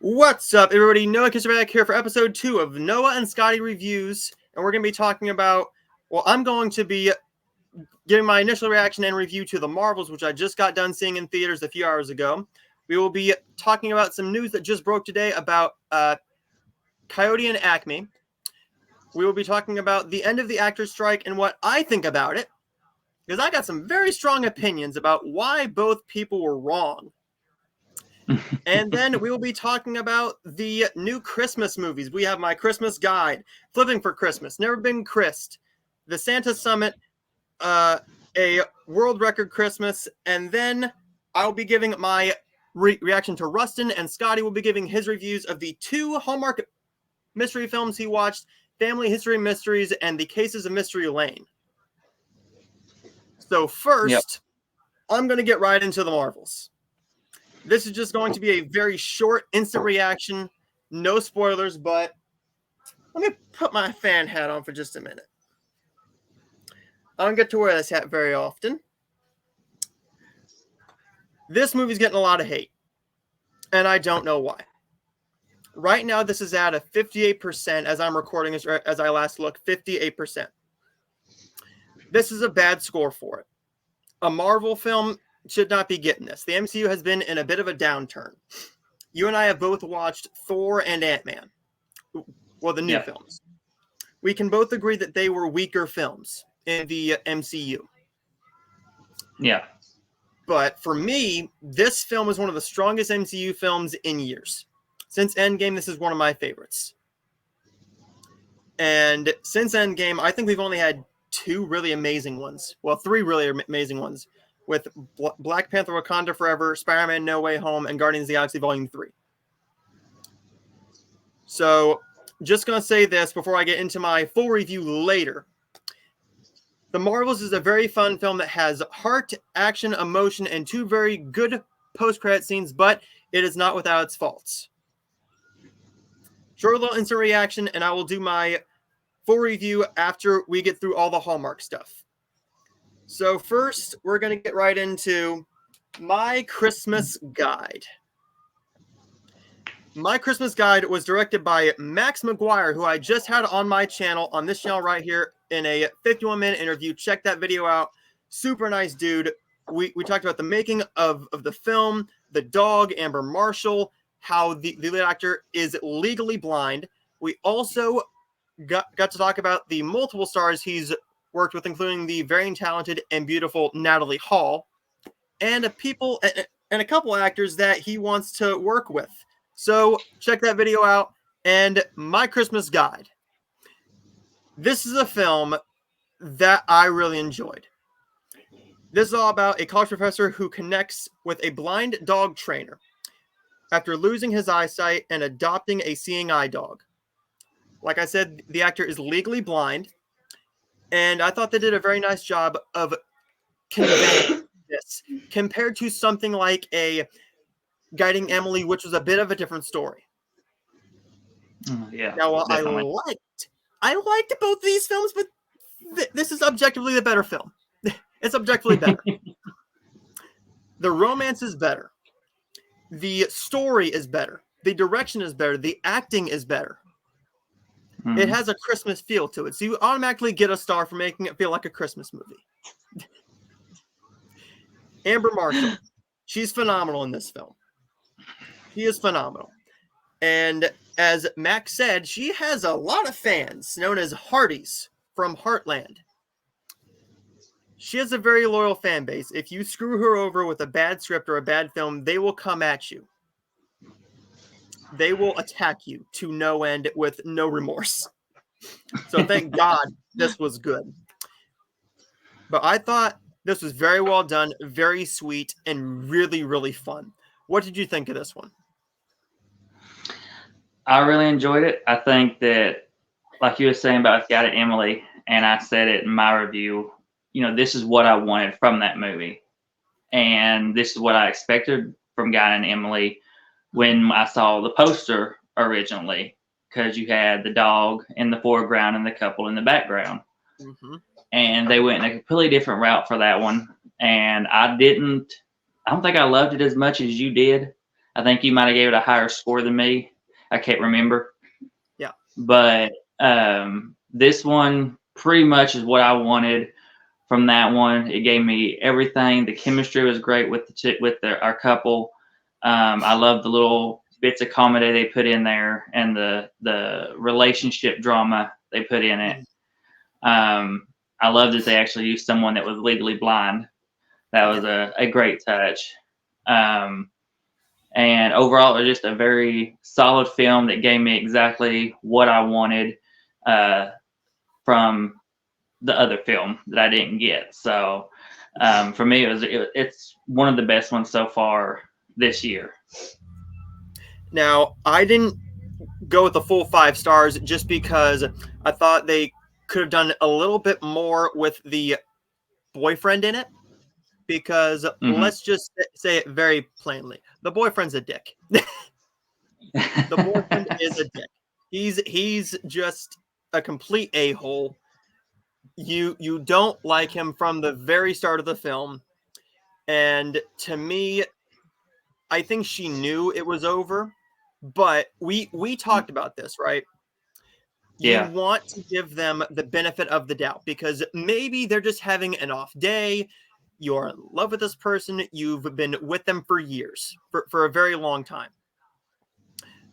What's up, everybody? Noah Kisserback here for episode 2 of Noah and Scottie Reviews, and we're going to be talking about, I'm going to be giving my initial reaction and review to The Marvels, which I just got done seeing in theaters a few hours ago. We will be talking about some news that just broke today about Coyote and Acme. We will be talking about the end of the actors' strike and what I think about it, because I got some very strong opinions about why both people were wrong. And then we will be talking about the new Christmas movies. We have my Christmas guide, Flipping for Christmas, Never Been Christ, The Santa Summit, a World Record Christmas, and then I'll be giving my reaction to Rustin, and Scottie will be giving his reviews of the 2 Hallmark mystery films he watched, Family History Mysteries and The Cases of Mystery Lane. So first, I'm going to get right into The Marvels. This is just going to be a very short, instant reaction. No spoilers, but let me put my fan hat on for just a minute. I don't get to wear this hat very often. This movie's getting a lot of hate, and I don't know why. Right now, this is at a 58% as I'm recording, as I last looked, 58%. This is a bad score for it. A Marvel film should not be getting this. The MCU has been in a bit of a downturn. You and I have both watched Thor and Ant-Man. Well, the new films. We can both agree that they were weaker films in the MCU. Yeah. But for me, this film is one of the strongest MCU films in years. Since Endgame, this is one of my favorites. And since Endgame, I think we've only had 2 really amazing ones. Well, 3 really amazing ones. With Black Panther Wakanda Forever, Spider-Man No Way Home, and Guardians of the Galaxy Volume 3. So, just going to say this before I get into my full review later. The Marvels is a very fun film that has heart, action, emotion, and 2 very good post-credit scenes, but it is not without its faults. Short little instant reaction, and I will do my full review after we get through all the Hallmark stuff. So first, we're going to get right into My Christmas Guide. My Christmas Guide was directed by Max McGuire, who I just had on my channel, on this channel right here, in a 51-minute interview. Check that video out. Super nice dude. We talked about the making of the film, the dog, Amber Marshall, how the lead actor is legally blind. We also got to talk about the multiple stars he's worked with, including the very talented and beautiful Natalie Hall, and a couple actors that he wants to work with. So check that video out. And My Christmas Guide. This is a film that I really enjoyed. This is all about a college professor who connects with a blind dog trainer after losing his eyesight and adopting a seeing eye dog. Like I said, the actor is legally blind. And I thought they did a very nice job of conveying this compared to something like a Guiding Emily, which was a bit of a different story. Yeah. Now, while I liked both these films, but this is objectively the better film. It's objectively better. The romance is better. The story is better. The direction is better. The acting is better. It has a Christmas feel to it, so you automatically get a star for making it feel like a Christmas movie. Amber Marshall, she's phenomenal in this film. She is phenomenal. And as Max said, she has a lot of fans, known as Hearties from Heartland. She has a very loyal fan base. If you screw her over with a bad script or a bad film, they will come at you. They will attack you to no end with no remorse. So thank God this was good. But I thought this was very well done, very sweet, and really, really fun. What did you think of this one? I really enjoyed it. I think that, like you were saying about Scott and Emily, and I said it in my review, this is what I wanted from that movie. And this is what I expected from Guy and Emily when I saw the poster originally, because you had the dog in the foreground and the couple in the background. Mm-hmm. And they went in a completely different route for that one. And I don't think I loved it as much as you did. I think you might have gave it a higher score than me. I can't remember. Yeah. But this one pretty much is what I wanted from that one. It gave me everything. The chemistry was great with our couple. I love the little bits of comedy they put in there and the relationship drama they put in it. I love that they actually used someone that was legally blind. That was a great touch. And overall, it was just a very solid film that gave me exactly what I wanted from the other film that I didn't get. So for me, it's one of the best ones so far this year. Now, I didn't go with the full 5 stars just because I thought they could have done a little bit more with the boyfriend in it. Because let's just say it very plainly, the boyfriend's a dick. The boyfriend is a dick. He's just a complete a-hole. You don't like him from the very start of the film, and to me, I think she knew it was over. But we talked about this, right? You Yeah. want to give them the benefit of the doubt because maybe they're just having an off day. You're in love with this person. You've been with them for years, for a very long time.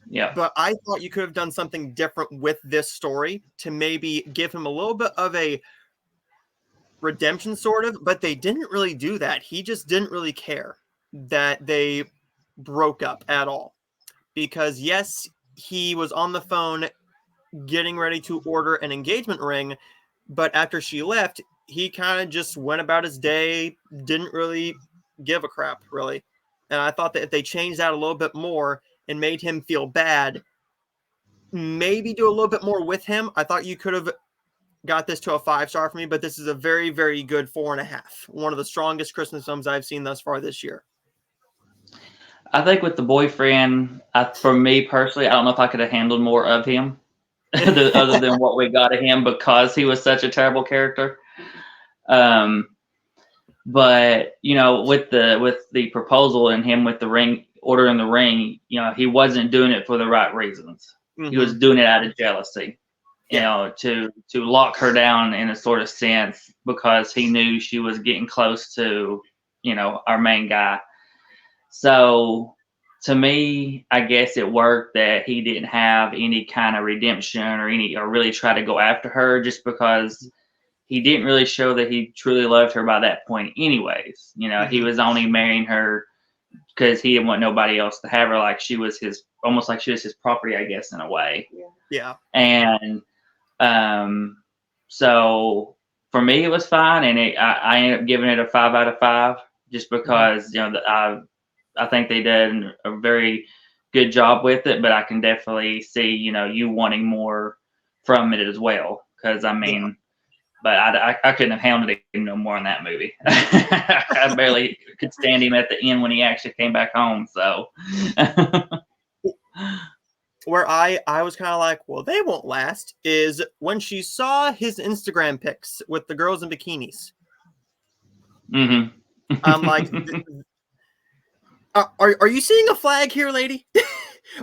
Yeah. But I thought you could have done something different with this story to maybe give him a little bit of a redemption, sort of, but they didn't really do that. He just didn't really care that they broke up at all. Because yes, he was on the phone getting ready to order an engagement ring, but after she left, he kind of just went about his day, didn't really give a crap, really. And I thought that if they changed that a little bit more and made him feel bad, maybe do a little bit more with him, I thought you could have got this to a 5-star for me, but this is a very, very good 4.5. One of the strongest Christmas films I've seen thus far this year. I think with the boyfriend, for me personally, I don't know if I could have handled more of him other than what we got of him because he was such a terrible character. But with the proposal and him with the ring, ordering the ring, he wasn't doing it for the right reasons. Mm-hmm. He was doing it out of jealousy, to lock her down in a sort of sense because he knew she was getting close to, our main guy. So to me, I guess it worked that he didn't have any kind of redemption or really try to go after her just because he didn't really show that he truly loved her by that point anyways. He was only marrying her because he didn't want nobody else to have her, like she was almost like she was his property, I guess, in a way. Yeah. And so for me, it was fine. And I ended up giving it a 5 out of 5 just because, I think they did a very good job with it, but I can definitely see, you wanting more from it as well. Because but I couldn't have handled it no more in that movie. I barely could stand him at the end when he actually came back home. So where I was kind of like, well, they won't last, is when she saw his Instagram pics with the girls in bikinis. Mm-hmm. I'm like, are you seeing a flag here, lady?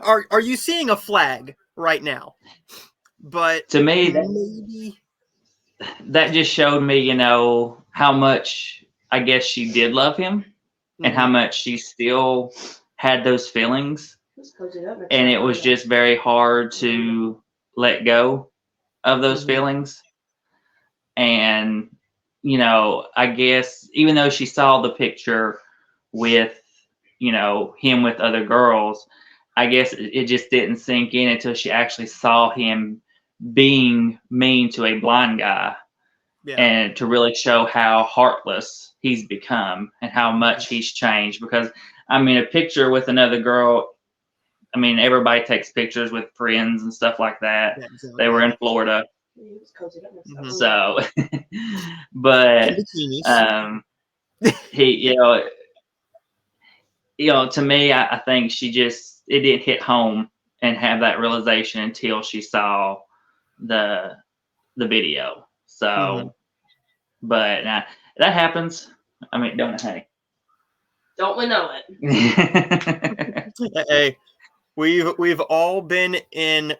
Are you seeing a flag right now? But to me, that just showed me, how much I guess she did love him, and how much she still had those feelings, and it was just very hard to let go of those feelings. And I guess even though she saw the picture with him with other girls, I guess it just didn't sink in until she actually saw him being mean to a blind guy, and to really show how heartless he's become and how much he's changed. Because a picture with another girl, everybody takes pictures with friends and stuff like that. Yeah, exactly. They were in Florida, so but he, to me, I think it didn't hit home and have that realization until she saw the video. So, but that happens. Don't it, honey? Don't we know it? Hey, we've all been in.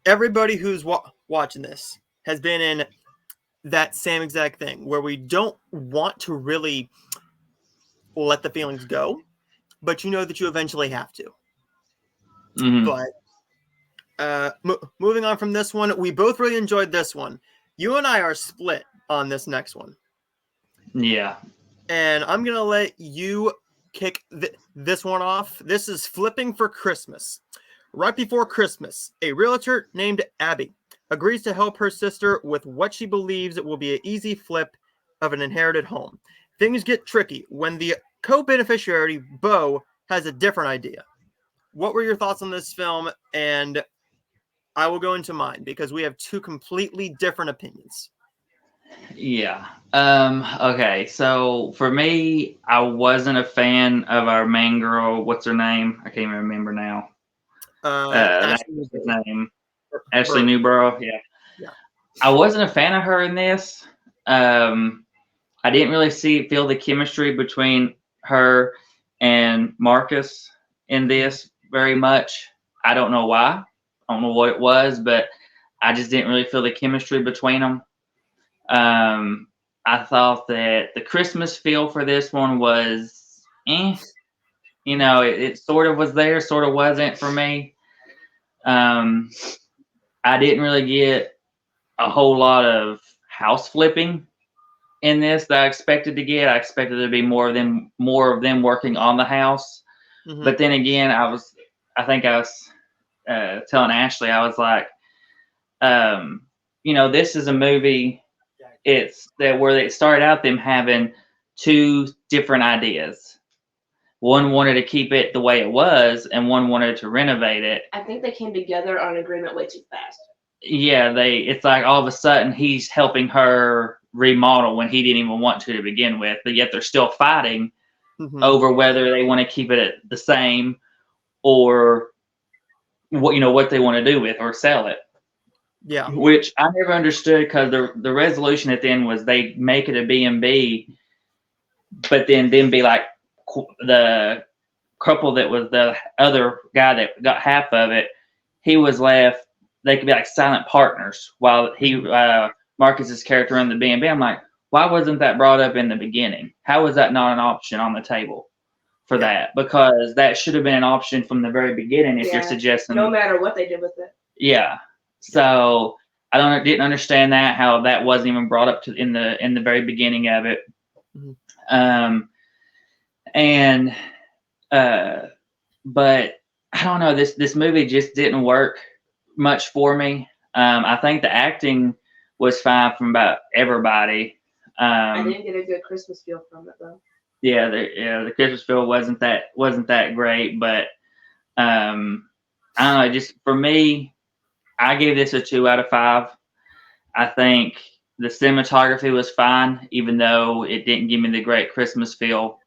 Everybody who's watching this has been in that same exact thing where we don't want to really let the feelings go, but you know that you eventually have to. Mhm. But moving on from this one, we both really enjoyed this one. You and I are split on this next one. Yeah. And I'm going to let you kick this one off. This is Flipping for Christmas. Right before Christmas, a realtor named Abby agrees to help her sister with what she believes will be an easy flip of an inherited home. Things get tricky when the co-beneficiary, Bo, has a different idea. What were your thoughts on this film? And I will go into mine because we have two completely different opinions. Yeah. Okay. So for me, I wasn't a fan of our main girl. What's her name? I can't even remember now. That's Ashley his name. Ashley Burke. Newborough. Yeah. Yeah. I wasn't a fan of her in this. I didn't really feel the chemistry between her and Marcus in this very much. I don't know why. I don't know what it was, but I just didn't really feel the chemistry between them. I thought that the Christmas feel for this one was, you know, it sort of was there, sort of wasn't for me. I didn't really get a whole lot of house flipping in this that I expected to get. I expected there to be more of them working on the house. Mm-hmm. But then again, I think I was telling Ashley, I was like, you know, this is a movie. It's that where they started out them having two different ideas. One wanted to keep it the way it was, and one wanted to renovate it. I think they came together on an agreement way too fast. Yeah, it's like all of a sudden he's helping her remodel when he didn't even want to begin with, but yet they're still fighting over whether they want to keep it the same or what they want to do with or sell it. Yeah. Which I never understood because the resolution at the end was they make it a B&B, but then be like the couple that was the other guy that got half of it, he was left. They could be like silent partners while Marcus's character in the B&B. I'm like, why wasn't that brought up in the beginning? How was that not an option on the table for that? Because that should have been an option from the very beginning. If you're suggesting, no matter what they did with it. Yeah. So I didn't understand how that wasn't even brought up in the very beginning of it. Mm-hmm. But I don't know. This movie just didn't work much for me. I think the acting was fine from about everybody. I didn't get a good Christmas feel from it though. Yeah, the Christmas feel wasn't that great, but I don't know. Just for me, I gave this a 2 out of 5. I think the cinematography was fine, even though it didn't give me the great Christmas feel.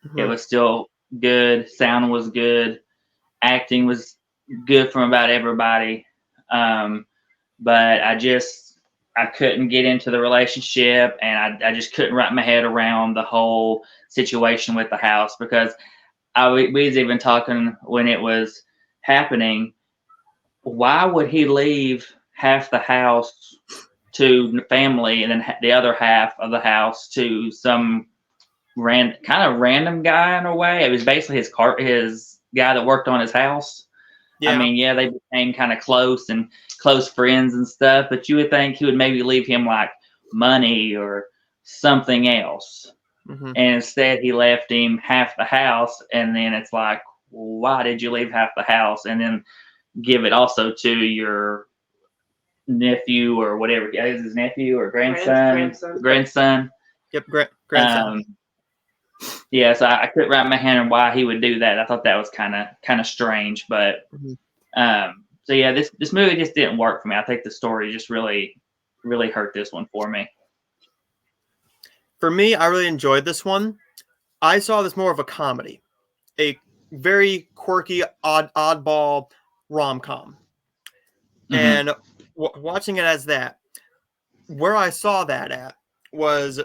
Mm-hmm. It was still good. Sound was good. Acting was good from about everybody. But I couldn't get into the relationship, and I just couldn't wrap my head around the whole situation with the house because we was even talking when it was happening. Why would he leave half the house to family and then the other half of the house to some kind of random guy in a way? It was basically his guy that worked on his house. Yeah. I mean, yeah, they became kind of close friends and stuff, but you would think he would maybe leave him like money or something else. Mm-hmm. And instead he left him half the house, and then it's like, why did you leave half the house? And then give it also to your nephew or whatever. Is his nephew or grandson? Yep, grandson. Yeah, so I couldn't wrap my hand on why he would do that. I thought that was kind of strange, but so yeah, this movie just didn't work for me. I think the story just really hurt this one for me. For me, I really enjoyed this one. I saw this more of a comedy, a very quirky, oddball rom-com, and watching it as that. Where I saw that at was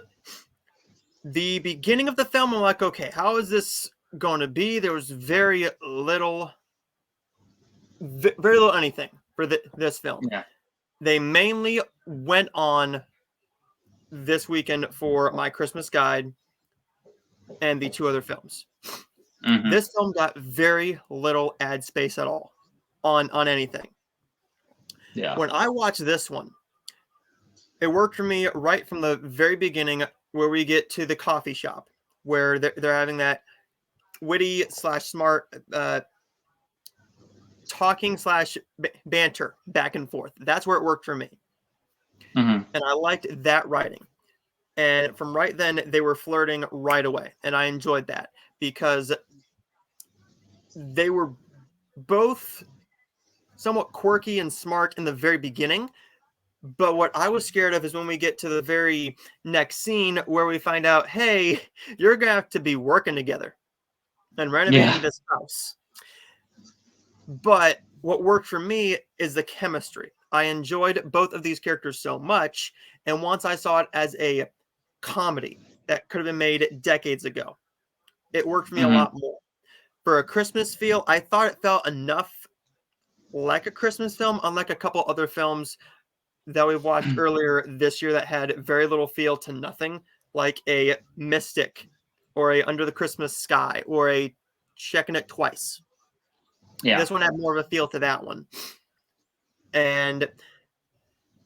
the beginning of the film. I'm like, okay, how is this going to be. There was very little anything for this film. Yeah. They mainly went on this weekend for My Christmas Guide and the 2 other films. Mhm. This film got very little ad space at all on anything. Yeah. When I watched this one, it worked for me right from the very beginning, where we get to the coffee shop, where they're having that witty / smart talking / banter back and forth. That's where it worked for me. Mhm. And I liked that writing. And from right then, they were flirting right away. And I enjoyed that because they were both somewhat quirky and smart in the very beginning. But what I was scared of is when we get to the very next scene where we find out, hey, you're going to have to be working together and renovating this house. But what worked for me is the chemistry. I enjoyed both of these characters so much. And once I saw it as a comedy that could have been made decades ago, it worked for me a lot more. For a Christmas feel, I thought it felt enough like a Christmas film, unlike a couple other films that we've watched earlier this year that had very little feel to nothing, like a Mystic or a Under the Christmas Sky or a Checking It Twice. Yeah. This one had more of a feel to that one. And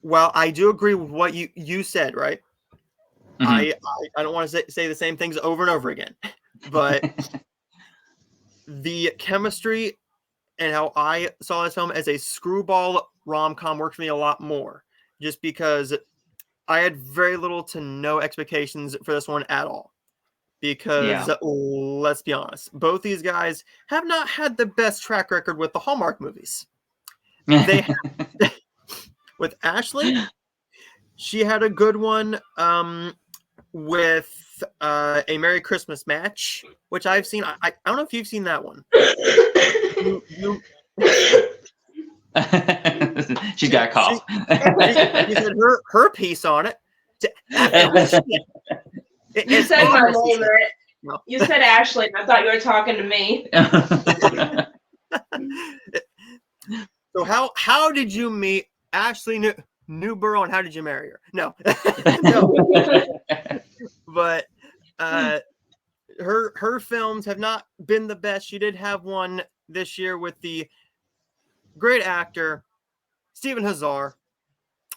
while I do agree with what you said, right? I don't want to say the same things over and over again, but the chemistry and how I saw this film as a screwball rom-com worked for me a lot more, just because I had very little to no expectations for this one at all. Because let's be honest, both these guys have not had the best track record with the Hallmark movies. They have, with Ashley, she had a good one with A Merry Christmas Match, which I've seen. I don't know if you've seen that one. She's got a cough. She said her piece on it. You said my name, right? No. You said Ashley, and I thought you were talking to me. So how did you meet Ashley Newborough, and how did you marry her? No. No. But her films have not been the best. She did have one this year with the great actor Stephen Hazar,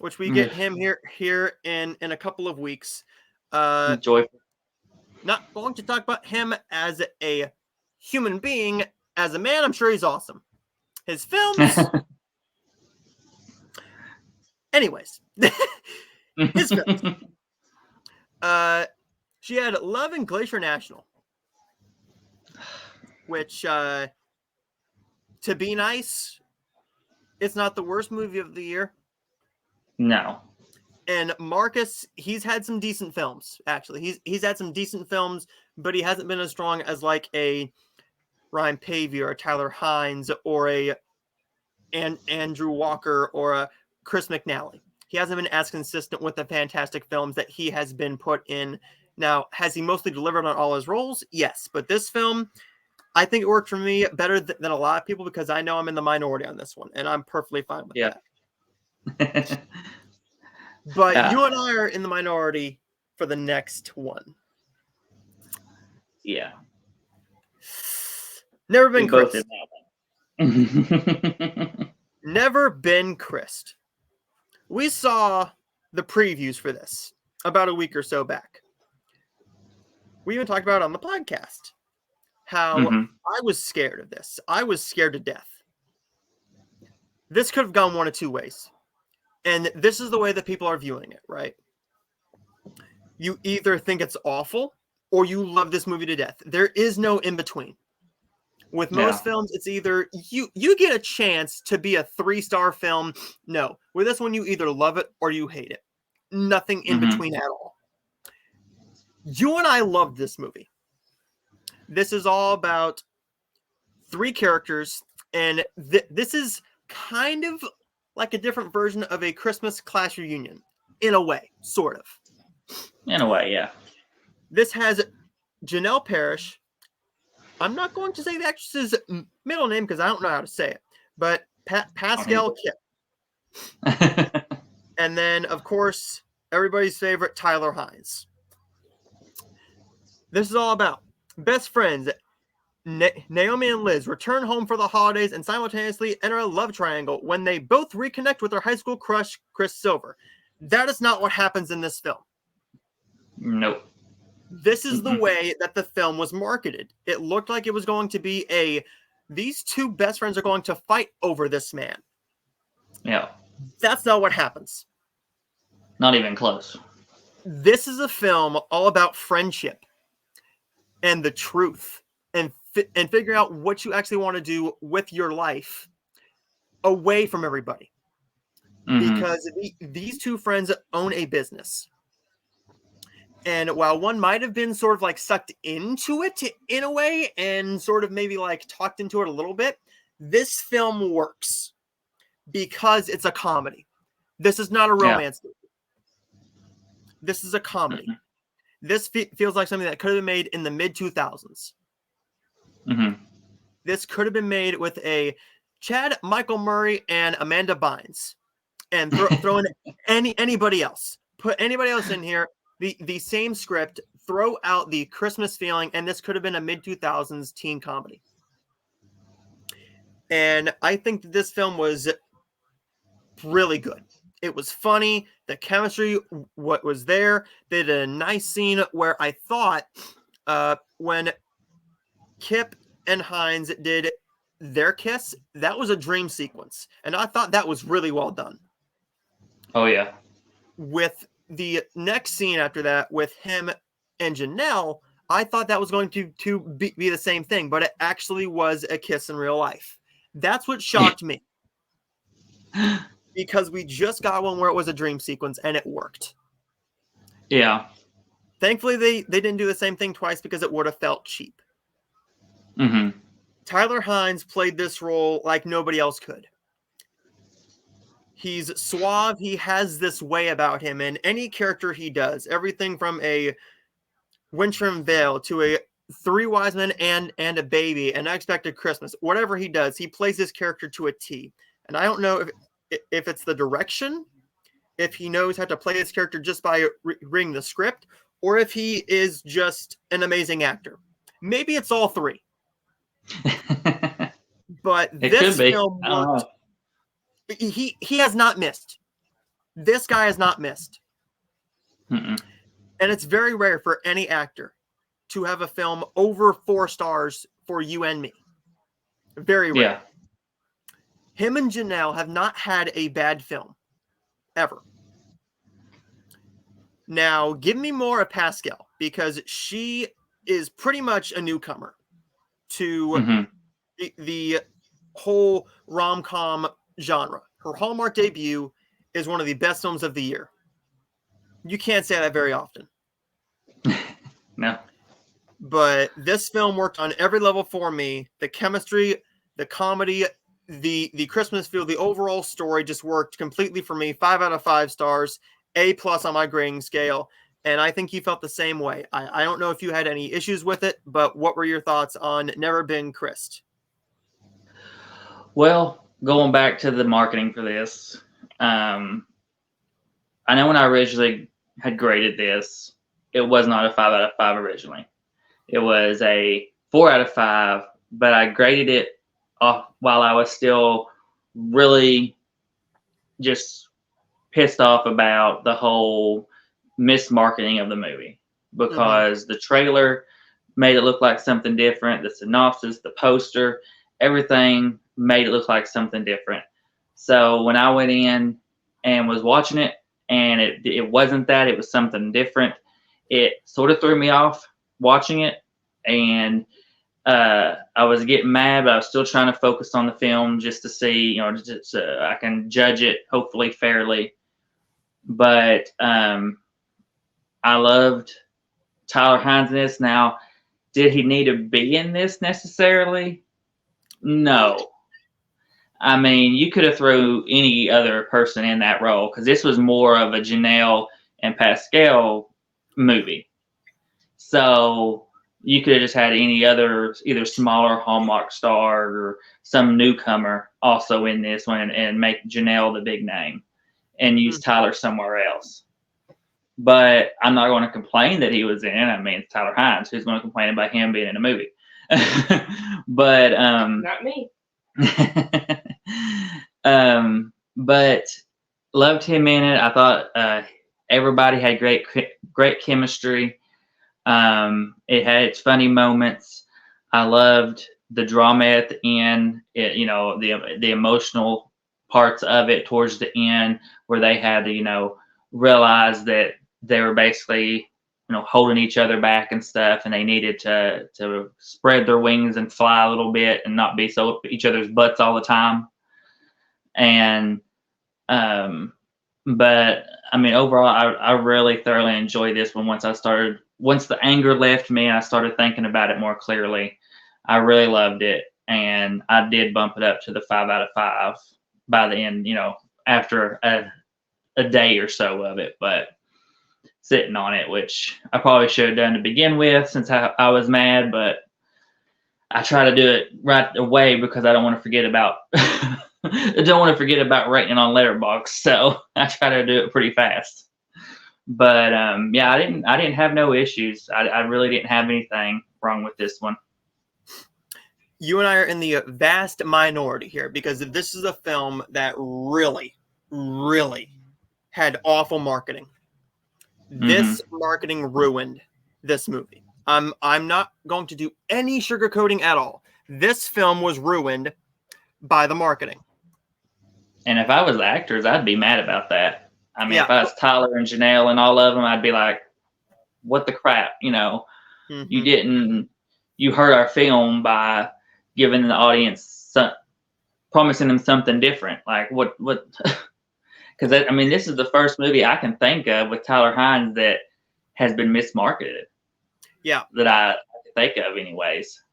which we get him here in a couple of weeks. Joyful. Not going to talk about him as a human being. As a man, I'm sure he's awesome. His films. Anyways, his films. She had Love and Glacier National, which, to be nice, it's not the worst movie of the year. No. And Marcus, he's had some decent films, actually. He's had some decent films, but he hasn't been as strong as like a Ryan Pavey or a Tyler Hines or a Andrew Walker or a Chris McNally. He hasn't been as consistent with the fantastic films that he has been put in. Now, has he mostly delivered on all his roles? Yes. But this film, I think it worked for me better than a lot of people because I know I'm in the minority on this one, and I'm perfectly fine with that. But you and I are in the minority for the next one. Yeah. Never Been Chris. Never Been Chris. We saw the previews for this about a week or so back. We even talked about it on the podcast. How I was scared of this. I was scared to death. This could have gone one of two ways. And this is the way that people are viewing it, right? You either think it's awful or you love this movie to death. There is no in between. With most films, it's either you get a chance to be a 3-star film. No. With this one, you either love it or you hate it. Nothing in between at all. You and I loved this movie. This is all about 3 characters, and this is kind of like a different version of a Christmas class reunion, in a way, sort of. In a way, yeah. This has Janelle Parrish, I'm not going to say the actress's middle name because I don't know how to say it, but Pascal Kip. And then, of course, everybody's favorite, Tyler Hines. This is all about best friends. Naomi and Liz return home for the holidays and simultaneously enter a love triangle when they both reconnect with their high school crush, Chris Silver. That is not what happens in this film. Nope. This is the way that the film was marketed. It looked like it was going to be these two best friends are going to fight over this man. Yeah. That's not what happens. Not even close. This is a film all about friendship and the truth and figuring out what you actually want to do with your life away from everybody. Because these two friends own a business. And while one might have been sort of like sucked into it in a way and sort of maybe like talked into it a little bit, this film works because it's a comedy. This is not a romance movie. This is a comedy. This feels like something that could have been made in the mid-2000s. This could have been made with a Chad Michael Murray and Amanda Bynes. And throw in anybody else. Put anybody else in here. The same script. Throw out the Christmas feeling. And this could have been a mid-2000s teen comedy. And I think that this film was really good. It was funny. The chemistry, what was there. They did a nice scene where I thought when Kip and Hines did their kiss, that was a dream sequence. And I thought that was really well done. Oh, yeah. With the next scene after that, with him and Janelle, I thought that was going to be the same thing, but it actually was a kiss in real life. That's what shocked me. Because we just got one where it was a dream sequence, and it worked. Yeah. Thankfully, they didn't do the same thing twice because it would have felt cheap. Tyler Hines played this role like nobody else could. He's suave. He has this way about him. And any character he does, everything from a Wintrim Vale to a Three Wise Men and a Baby, and Unexpected Christmas, whatever he does, he plays this character to a T. And I don't know if it's the direction, if he knows how to play this character just by reading the script, or if he is just an amazing actor. Maybe it's all three. But this film worked. He has not missed. This guy has not missed. And it's very rare for any actor to have a film over 4 stars for you and me. Very rare. Yeah. Him and Janelle have not had a bad film. Ever. Now, give me more of Pascal, because she is pretty much a newcomer to the whole rom-com genre. Her Hallmark debut is one of the best films of the year. You can't say that very often. No. But this film worked on every level for me. The chemistry, the comedy, the Christmas feel, the overall story just worked completely for me. 5 out of 5 stars, A+ on my grading scale. And I think you felt the same way. I don't know if you had any issues with it, but what were your thoughts on Never Been Kissed? Well, going back to the marketing for this, I know when I originally had graded this, it was not a 5 out of 5 originally. It was a 4 out of 5, but I graded it off while I was still really just pissed off about the whole mismarketing of the movie, because the trailer made it look like something different. The synopsis, the poster, everything made it look like something different. So when I went in and was watching it, and it wasn't that, it was something different, it sort of threw me off watching it. And I was getting mad, but I was still trying to focus on the film just to see, just so I can judge it hopefully fairly. But I loved Tyler Hines in this. Now, did he need to be in this necessarily? No. I mean, you could have thrown any other person in that role, because this was more of a Janelle and Pascal movie. So you could have just had any other either smaller Hallmark star or some newcomer also in this one and make Janelle the big name and use Tyler somewhere else. But I'm not going to complain that he was in it. I mean, it's Tyler Hines. Who's going to complain about him being in a movie? But Not me. But loved him in it. I thought everybody had great chemistry. It had its funny moments. I loved the drama at the end. The emotional parts of it towards the end, where they had to realize that they were basically holding each other back and stuff, and they needed to spread their wings and fly a little bit and not be so up each other's butts all the time. And but I mean, overall, I really thoroughly enjoyed this one. Once the anger left me and I started thinking about it more clearly, I really loved it, and I did bump it up to the 5 out of 5 by the end, after a day or so of it, but sitting on it, which I probably should have done to begin with since I was mad, but I try to do it right away because I don't want to forget about I don't want to forget about rating on Letterboxd, so I try to do it pretty fast. But yeah, I didn't have no issues. I really didn't have anything wrong with this one. You and I are in the vast minority here because this is a film that really, really had awful marketing. This marketing ruined this movie. I'm not going to do any sugarcoating at all. This film was ruined by the marketing. And if I was the actors, I'd be mad about that. I mean, if I was Tyler and Janelle and all of them, I'd be like, what the crap? You hurt our film by giving the audience promising them something different. Like what? Because I mean, this is the first movie I can think of with Tyler Hines that has been mismarketed. Yeah, that I think of, anyways.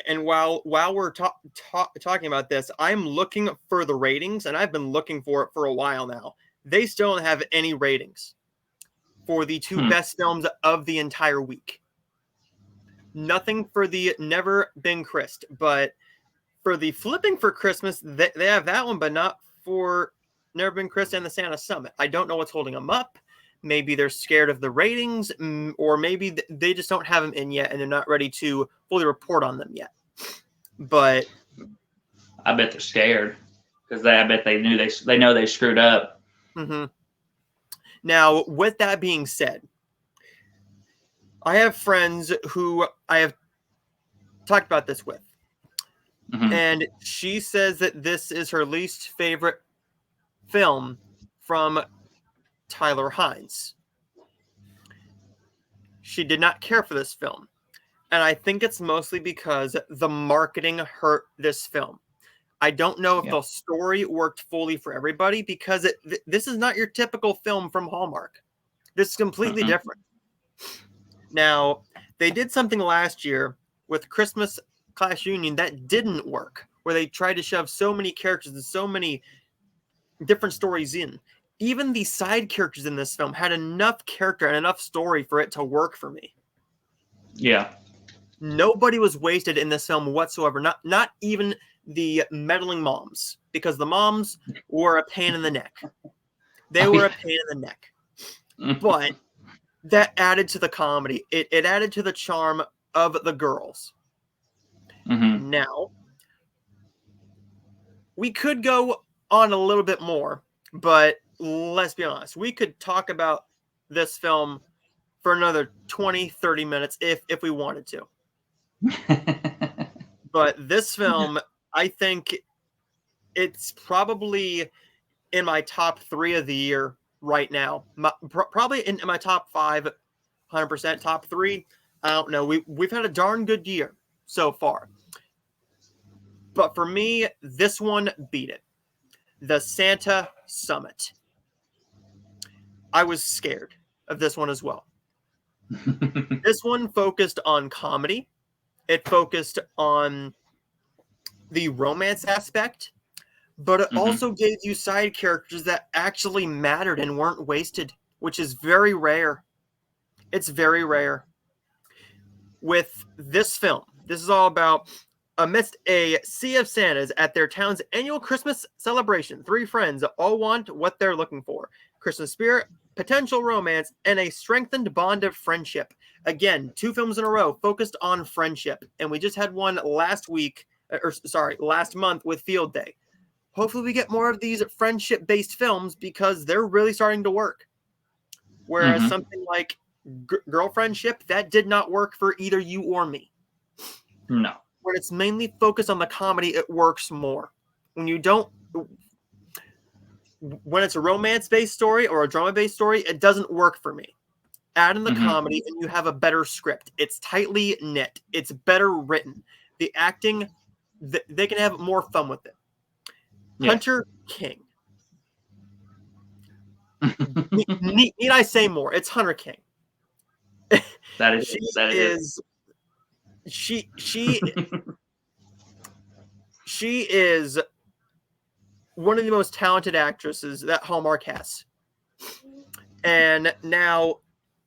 And while we're talking about this, I'm looking for the ratings, and I've been looking for it for a while now. They still don't have any ratings for the two best films of the entire week. Nothing for the Never Been Christ, but for the Flipping for Christmas, they have that one, but not for Never Been Christ and the Santa Summit. I don't know what's holding them up. Maybe they're scared of the ratings, or maybe they just don't have them in yet, and they're not ready to fully report on them yet. But I bet they're scared because I bet they know they screwed up. Mm-hmm. Now, with that being said, I have friends who I have talked about this with, and she says that this is her least favorite film from Tyler Hines. She did not care for this film, and I think it's mostly because the marketing hurt this film. I don't know if the story worked fully for everybody because this is not your typical film from Hallmark. This is completely different. Now, they did something last year with Christmas Class Union that didn't work, where they tried to shove so many characters and so many different stories in. Even the side characters in this film had enough character and enough story for it to work for me. Yeah. Nobody was wasted in this film whatsoever. Not even the meddling moms, because the moms were a pain in the neck. They were a pain in the neck. But that added to the comedy. It added to the charm of the girls. Now, we could go on a little bit more, but let's be honest. We could talk about this film for another 20, 30 minutes if we wanted to. But this film, I think it's probably in my top 3 of the year right now. Probably in my top 5, 100%. Top 3, I don't know. We've had a darn good year so far. But for me, this one beat it. The Santa Summit. I was scared of this one as well. This one focused on comedy. It focused on the romance aspect, but it also gave you side characters that actually mattered and weren't wasted, which is very rare. It's very rare. with this film. This is all about amidst a sea of Santas at their town's annual Christmas celebration. 3 friends all want what they're looking for: Christmas spirit, potential romance, and a strengthened bond of friendship. Again, 2 films in a row focused on friendship. And we just had one last month with Field Day. Hopefully we get more of these friendship-based films because they're really starting to work. Whereas something like Girlfriendship, that did not work for either you or me. No. When it's mainly focused on the comedy, it works more. When it's a romance-based story or a drama-based story, it doesn't work for me. Add in the comedy and you have a better script. It's tightly knit. It's better written. The acting, they can have more fun with it. Yeah. Hunter King. Need I say more? It's Hunter King. She is one of the most talented actresses that Hallmark has. And now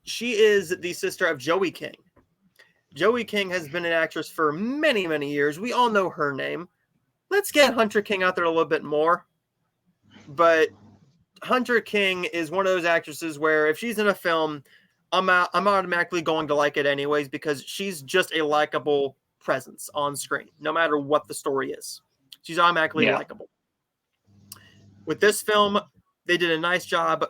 she is the sister of Joey King. Joey King has been an actress for many, many years. We all know her name. Let's get Hunter King out there a little bit more. But Hunter King is one of those actresses where if she's in a film, I'm automatically going to like it anyways because she's just a likable presence on screen, no matter what the story is. She's automatically likable. With this film, they did a nice job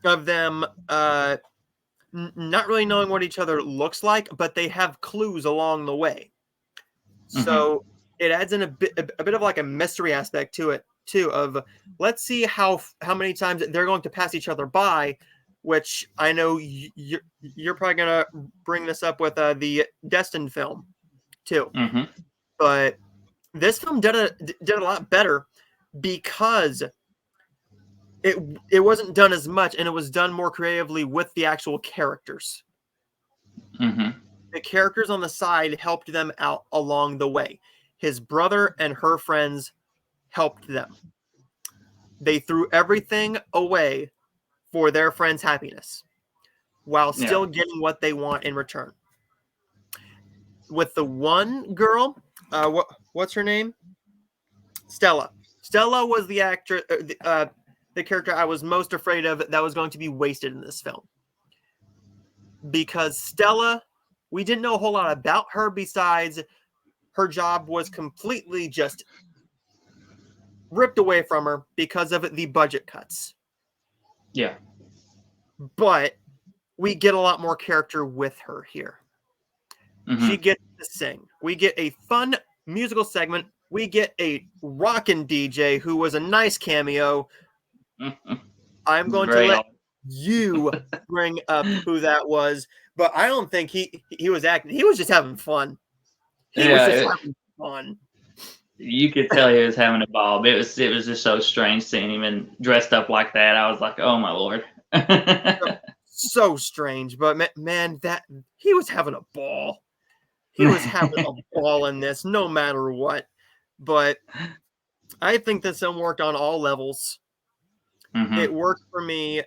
of them not really knowing what each other looks like, but they have clues along the way. So it adds in a bit of like a mystery aspect to it too. Of let's see how many times they're going to pass each other by. Which I know you're probably gonna bring this up with the Destined film too. But this film did a lot better because it wasn't done as much and it was done more creatively with the actual characters. The characters on the side helped them out along the way. His brother and her friends helped them. They threw everything away for their friend's happiness while still getting what they want in return. With the one girl, what's her name? Stella. Stella was the actor, the character I was most afraid of that was going to be wasted in this film. Because Stella, we didn't know a whole lot about her besides her job was completely just ripped away from her because of the budget cuts. Yeah. But we get a lot more character with her here. She gets to sing. We get a fun musical segment. We get a rockin' DJ who was a nice cameo. I'm going to let you bring up who that was, but I don't think he was acting. He was just having fun. He was just having fun. You could tell he was having a ball. It was just so strange seeing him and dressed up like that. I was like, oh my Lord. So strange, but man, that he was having a ball. He was having a ball in this, no matter what. But I think this film worked on all levels. It worked for me.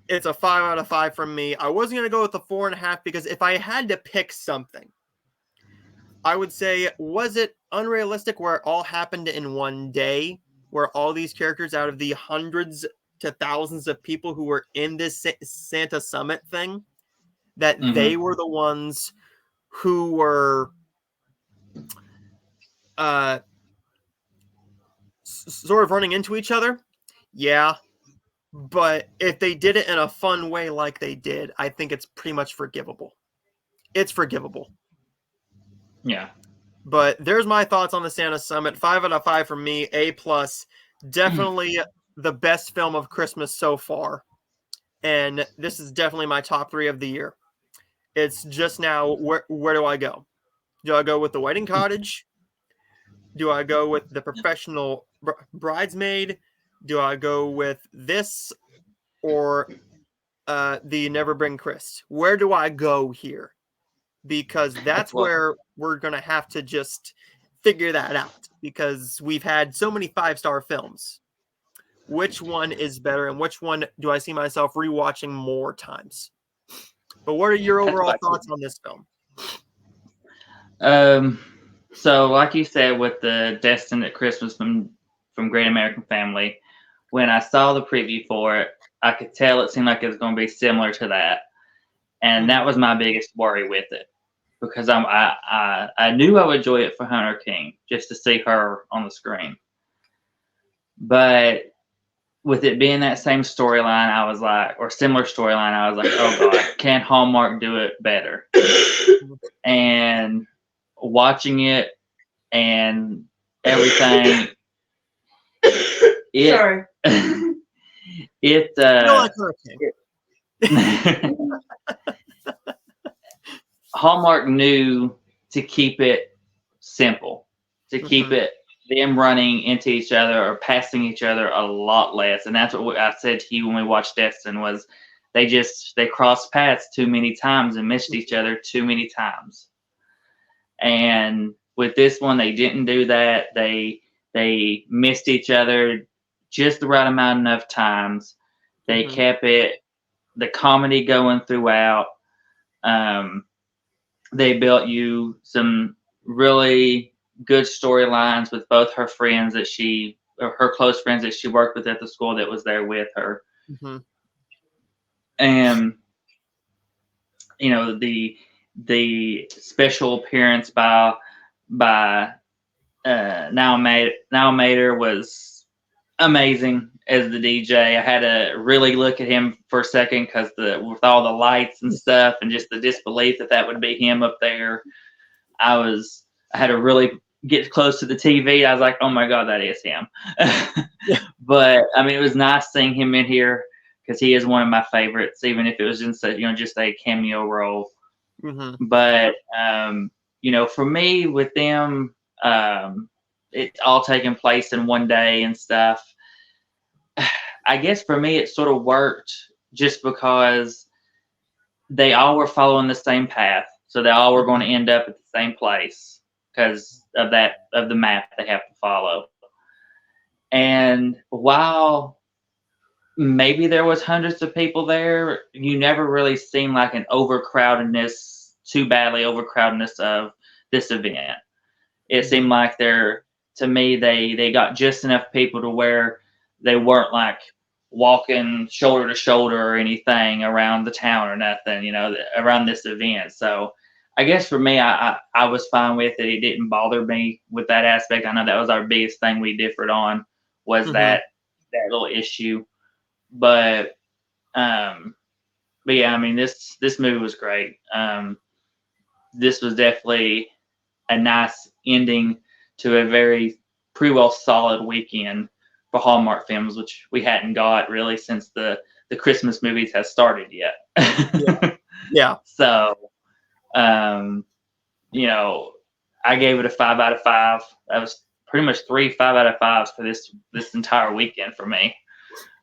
It's a 5 out of 5 from me. I wasn't going to go with the 4.5 because if I had to pick something, I would say, was it unrealistic where it all happened in one day, where all these characters out of the hundreds to thousands of people who were in this Santa Summit thing, that they were the ones who were sort of running into each other? Yeah. But if they did it in a fun way like they did, I think it's pretty much forgivable. It's forgivable. Yeah. But there's my thoughts on the Santa Summit. 5 out of 5 from me. A+. Definitely the best film of Christmas so far. And this is definitely my top 3 of the year. It's just now, where do I go? Do I go with The Wedding Cottage? Do I go with The Professional Bridesmaid? Do I go with this or the Never Bring Chris? Where do I go here? Because that's where we're going to have to just figure that out. Because we've had so many 5-star films. Which one is better and which one do I see myself rewatching more times? But what are your overall thoughts on this film? So like you said, with the Destined at Christmas from Great American Family, when I saw the preview for it, I could tell it seemed like it was going to be similar to that, and that was my biggest worry with it, because I knew I would enjoy it for Hunter King just to see her on the screen, but with it being that same storyline, I was like, or similar storyline, I was like, oh God, can Hallmark do it better? And watching it and everything, Sorry. it Hallmark knew to keep it simple, to keep it them running into each other or passing each other a lot less. And that's what I said to you when we watched Destin, was they crossed paths too many times and missed each other too many times. And with this one, they didn't do that. They missed each other just the right amount of times. They kept the comedy going throughout. They built you some really good storylines with both her friends her close friends that she worked with at the school that was there with her. And you know, the special appearance by Now Mater was amazing as the DJ. I had to really look at him for a second because with all the lights and stuff and just the disbelief that would be him up there. I had to really get close to the TV. I was like, oh my God, that is him. But I mean, it was nice seeing him in here because he is one of my favorites, even if it was just a cameo role. But for me, with them, it's all taking place in one day and stuff. I guess for me, it sort of worked just because they all were following the same path. So they all were going to end up at the same place because of the map they have to follow. And while maybe there was hundreds of people there, you never really seemed like an too badly overcrowdedness of this event. It seemed like to me, they got just enough people to where they weren't like walking shoulder to shoulder or anything around the town or nothing, around this event. So I guess for me, I was fine with it. It didn't bother me with that aspect. I know that was our biggest thing we differed on, was that little issue. But yeah, I mean, this movie was great. This was definitely a nice ending to a very pretty well solid weekend for Hallmark films, which we hadn't got really since the Christmas movies has started yet. Yeah. So, I gave it a 5 out of 5. That was pretty much 3 5 out of 5s for this entire weekend for me.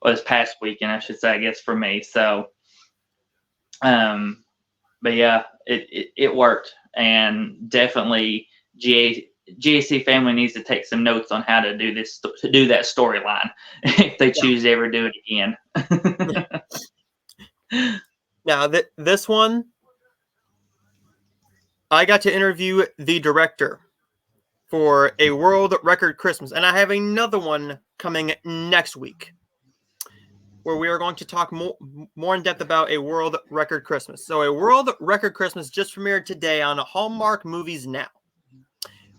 Or this past weekend, I should say, I guess, for me. So, but yeah, it worked, and definitely GAC family needs to take some notes on how to do that storyline if they choose to ever do it again. Now this one, I got to interview the director for A World Record Christmas, and I have another one coming next week where we are going to talk more in depth about A World Record Christmas. So A World Record Christmas just premiered today on Hallmark Movies Now,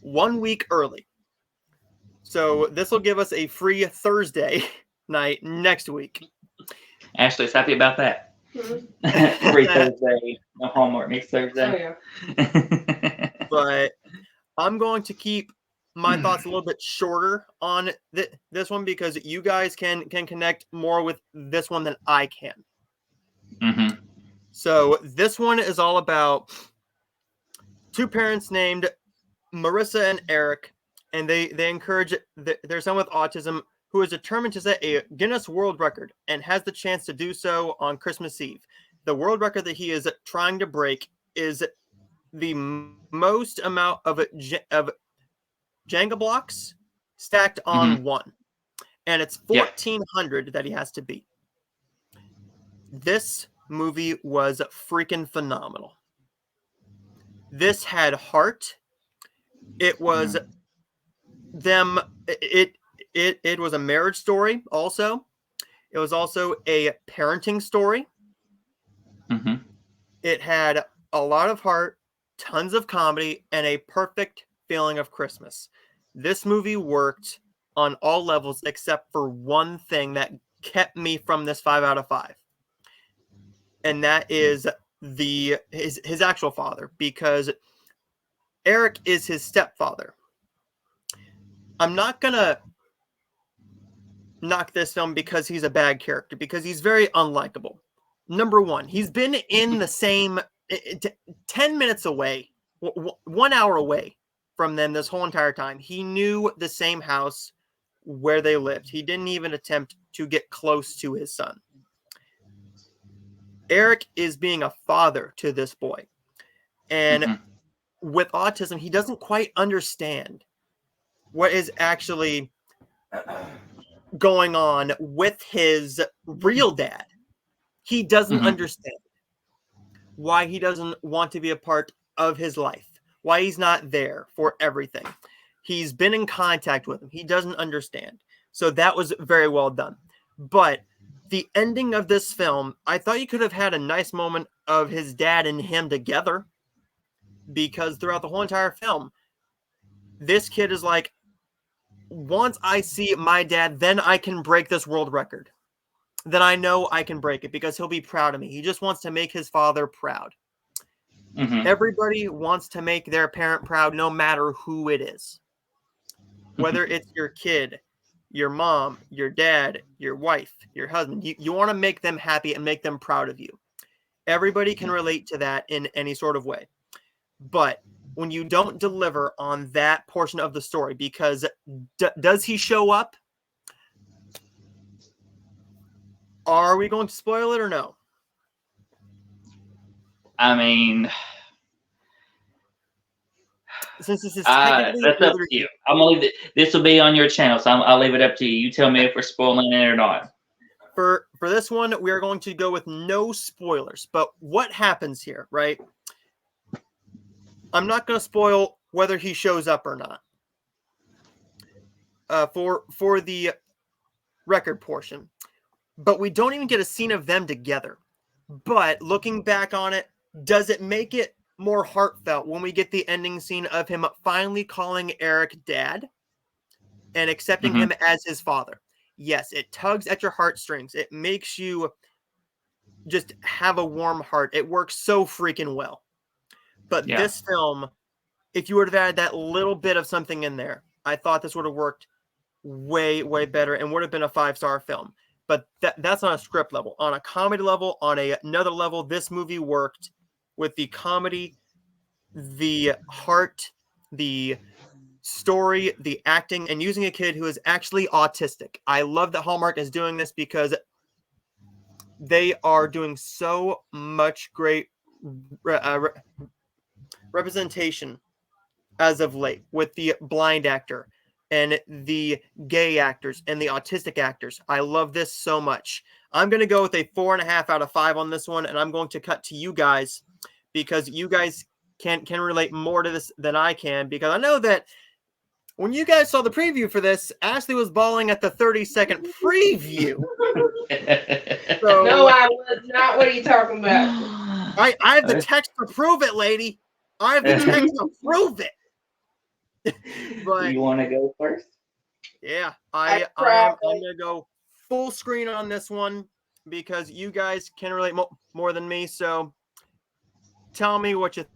1 week early. So this will give us a free Thursday night next week. Ashley's happy about that. Free Thursday, no Hallmark next Thursday. Oh, yeah. But I'm going to keep my thoughts a little bit shorter on this one because you guys can connect more with this one than I can. So this one is all about two parents named Marissa and Eric, and they encourage their son with autism who is determined to set a Guinness World Record and has the chance to do so on Christmas Eve. The world record that he is trying to break is the most amount of Jenga blocks stacked on one. And it's 1,400 that he has to beat. This movie was freaking phenomenal. This had heart. It was them. It was a marriage story. Also, it was also a parenting story. Mm-hmm. It had a lot of heart, tons of comedy, and a perfect feeling of Christmas. This movie worked on all levels except for one thing that kept me from this 5 out of 5. And that is his actual father, because Eric is his stepfather. I'm not gonna knock this film because he's a bad character, because he's very unlikable. Number one, he's been in the same 10 minutes away, 1 hour away from them this whole entire time. He knew the same house where they lived. He didn't even attempt to get close to his son. Eric is being a father to this boy. And with autism, he doesn't quite understand what is actually going on with his real dad. He doesn't understand why he doesn't want to be a part of his life, why he's not there for everything. He's been in contact with him. He doesn't understand. So that was very well done. But the ending of this film, I thought you could have had a nice moment of his dad and him together, because throughout the whole entire film, this kid is like, once I see my dad, then I can break this world record. Then I know I can break it because he'll be proud of me. He just wants to make his father proud. Everybody wants to make their parent proud, no matter who it is. Whether it's your kid, your mom, your dad, your wife, your husband, you want to make them happy and make them proud of you. Everybody can relate to that in any sort of way. But when you don't deliver on that portion of the story, because does he show up? Are we going to spoil it or no? I mean, since this is that's up to you. I'm gonna leave this will be on your channel, so I'll leave it up to you. You tell me if we're spoiling it or not. For this one, we are going to go with no spoilers. But what happens here, right? I'm not going to spoil whether he shows up or not. For the record portion. But we don't even get a scene of them together. But looking back on it, does it make it more heartfelt when we get the ending scene of him finally calling Eric dad and accepting him as his father? Yes, it tugs at your heartstrings. It makes you just have a warm heart. It works so freaking well. But this film, if you would have added that little bit of something in there, I thought this would have worked way, way better and would have been a 5-star film. But that's on a script level. On a comedy level, on another level, this movie worked with the comedy, the heart, the story, the acting, and using a kid who is actually autistic. I love that Hallmark is doing this because they are doing so much great representation as of late with the blind actor and the gay actors and the autistic actors. I love this so much. I'm going to go with a 4.5 out of 5 on this one, and I'm going to cut to you guys because you guys can relate more to this than I can, because I know that when you guys saw the preview for this, Ashley was bawling at the 30-second preview. So, no, I was not. What are you talking about? I have the text to prove it, lady. I have the text to prove it. But you want to go first? Yeah, I'm going to go full screen on this one because you guys can relate more than me. So tell me what you think.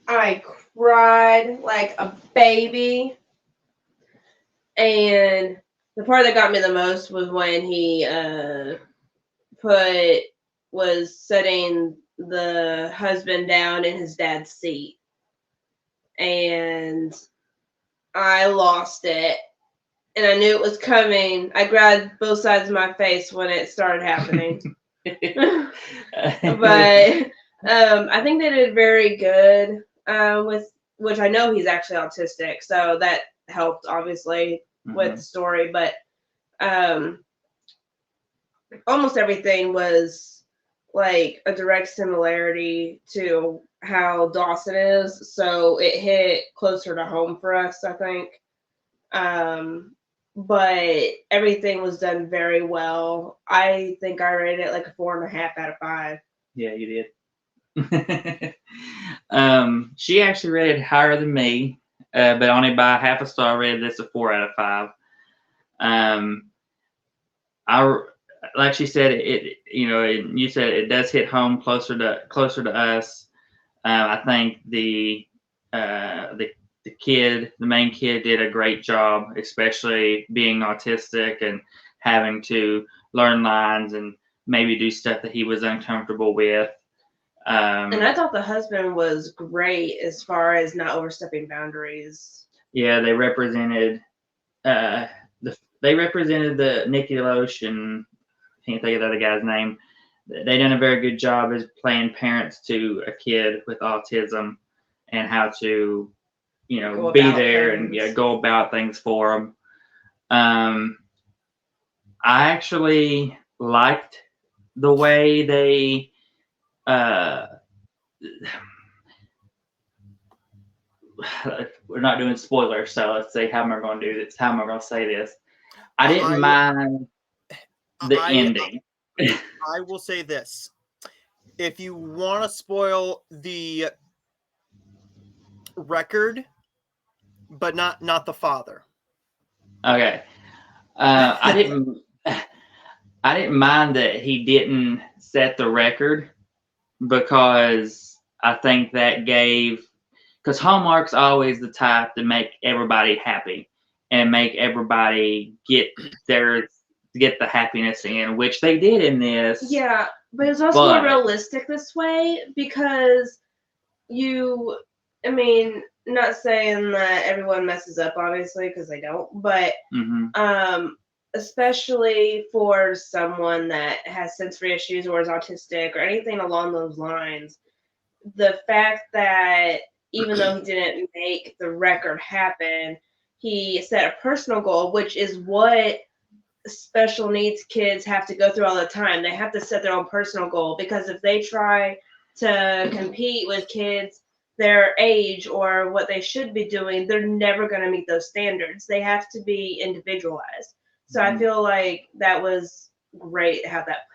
I cried like a baby. And the part that got me the most was when he was setting the husband down in his dad's seat. And I lost it. And I knew it was coming. I grabbed both sides of my face when it started happening. But I think they did very good with, which I know he's actually autistic, so that helped obviously with the story. But almost everything was like a direct similarity to how Dawson is, so it hit closer to home for us, I think. But everything was done very well. I think I rated it like a 4.5 out of 5. Yeah, you did. She actually rated higher than me, but only by half a star. Rated this a 4 out of 5. I like she said you said it does hit home closer to us. I think the main kid did a great job, especially being autistic and having to learn lines and maybe do stuff that he was uncomfortable with. And I thought the husband was great as far as not overstepping boundaries. Yeah, they represented the Nicky Loach, and I can't think of the other guy's name. They done a very good job as playing parents to a kid with autism and how to, be there and go about things for them. I actually liked the way they we're not doing spoilers, so let's see how am I going to do this? How am I going to say this? I didn't mind the ending. I will say this: if you want to spoil the record, but not the father. Okay, I didn't mind that he didn't set the record, because I think that because Hallmark's always the type to make everybody happy and make everybody get the happiness in, which they did in this. Yeah, but it's also more realistic this way because not saying that everyone messes up, obviously, because they don't, but especially for someone that has sensory issues or is autistic or anything along those lines, the fact that even though he didn't make the record happen, he set a personal goal, which is what special needs kids have to go through all the time. They have to set their own personal goal, because if they try to compete with kids their age or what they should be doing, they're never going to meet those standards. They have to be individualized. So I feel like that was great how that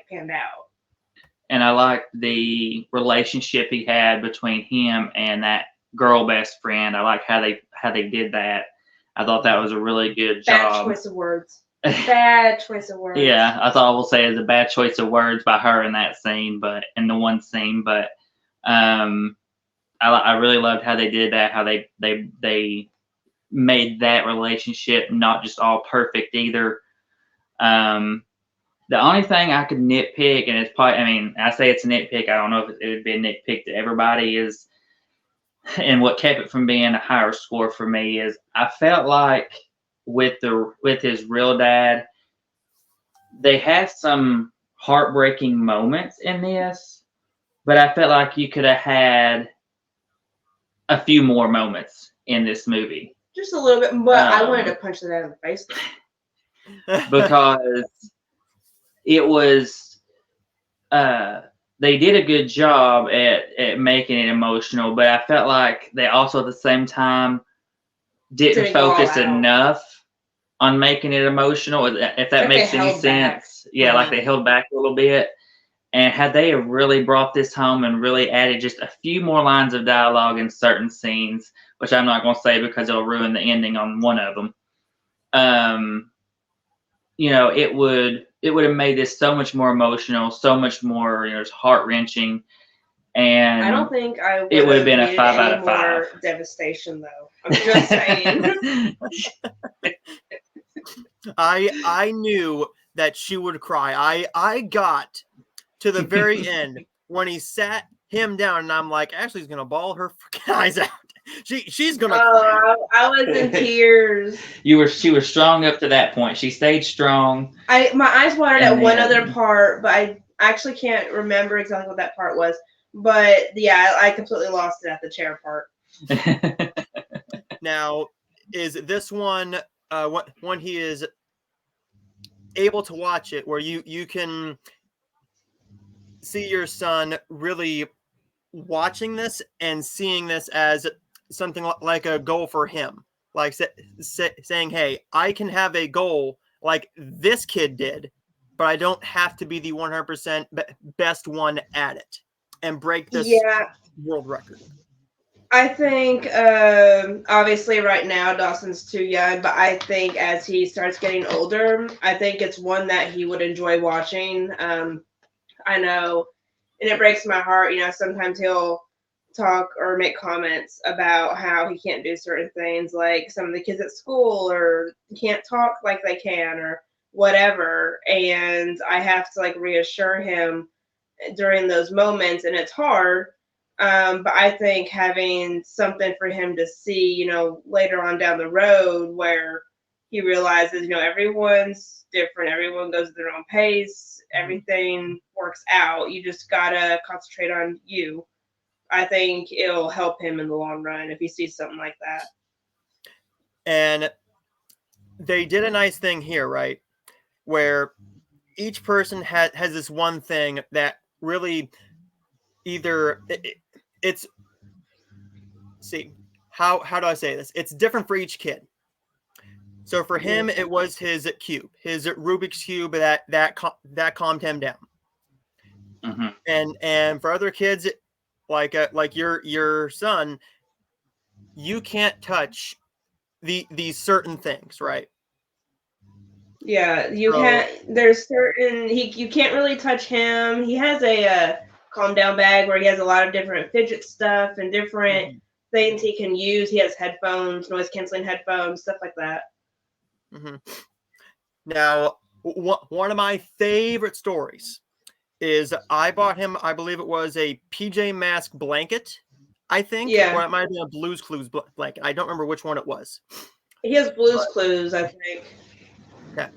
panned out. And I liked the relationship he had between him and that girl best friend. I like how they did that. I thought that was a really good job. Bad choice of words. Bad choice of words. Yeah, that's all I will say is a bad choice of words by her in that scene, in the one scene. But I really loved how they did that. How they made that relationship not just all perfect either. The only thing I could nitpick, and it's probably, I say it's a nitpick, I don't know if it would be a nitpick to everybody, is, and what kept it from being a higher score for me is I felt like with his real dad, they had some heartbreaking moments in this, but I felt like you could have had a few more moments in this movie. Just a little bit, but I wanted to punch that in the face. Because it was, they did a good job at making it emotional, but I felt like they also at the same time didn't focus enough on making it emotional, if that makes any sense. Yeah, like they held back a little bit. And had they really brought this home and really added just a few more lines of dialogue in certain scenes, which I'm not going to say because it'll ruin the ending on one of them, it would have made this so much more emotional, so much more, heart-wrenching. And I don't think it would have been a 5 out of 5. Devastation, though. I'm just saying. I knew that she would cry. I got to the very end when he sat him down, and I'm like, Ashley's gonna bawl her freaking eyes out. She's gonna cry. I was in tears. She was strong up to that point. She stayed strong. My eyes watered at one other part, but I actually can't remember exactly what that part was. But yeah, I completely lost it at the chair part. Now, is this one when he is able to watch it, where you can see your son really watching this and seeing this as something like a goal for him, like saying, hey, I can have a goal like this kid did, but I don't have to be the 100% best one at it and break this world record. I think obviously right now Dawson's too young, but I think as he starts getting older, I think it's one that he would enjoy watching. I know, and it breaks my heart. Sometimes he'll talk or make comments about how he can't do certain things, like some of the kids at school, or can't talk like they can, or whatever. And I have to like reassure him during those moments, and it's hard. But I think having something for him to see, later on down the road where he realizes, everyone's different, everyone goes at their own pace, everything works out. You just gotta concentrate on you. I think it'll help him in the long run if he sees something like that. And they did a nice thing here, right? Where each person has this one thing that really either it's see how do I say this? It's different for each kid. So for him, it was his cube, his Rubik's cube that calmed him down. Mm-hmm. And for other kids, like your son, you can't touch these certain things, right? Yeah, you can't. There's certain you can't really touch him. He has a calm down bag where he has a lot of different fidget stuff and different things he can use. He has headphones, noise canceling headphones, stuff like that. Mm-hmm. Now, one of my favorite stories is I bought him, I believe it was a PJ Masks blanket, I think. Yeah. Or it might have been a Blue's Clues blanket. I don't remember which one it was. He has Blue's Clues, I think. Okay.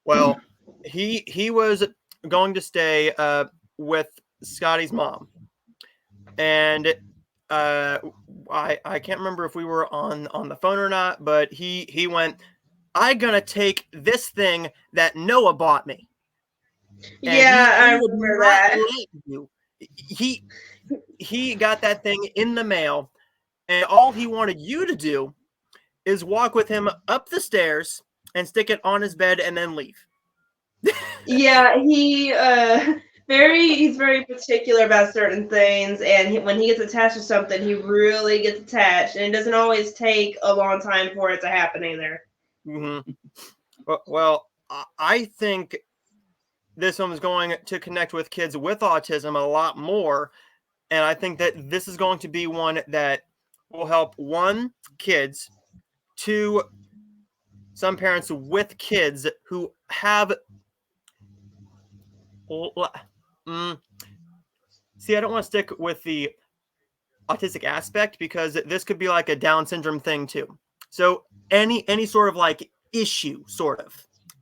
Well, he was going to stay with Scottie's mom. And I can't remember if we were on the phone or not, but he went, I'm going to take this thing that Noah bought me. Yeah, I remember that. He got that thing in the mail, and all he wanted you to do is walk with him up the stairs and stick it on his bed and then leave. Yeah, he's very particular about certain things, and when he gets attached to something, he really gets attached, and it doesn't always take a long time for it to happen either. Mm-hmm. Well, I think this one is going to connect with kids with autism a lot more. And I think that this is going to be one that will help, one, kids, two, some parents with kids who have. See, I don't want to stick with the autistic aspect because this could be like a Down syndrome thing too. So any sort of like issue, sort of,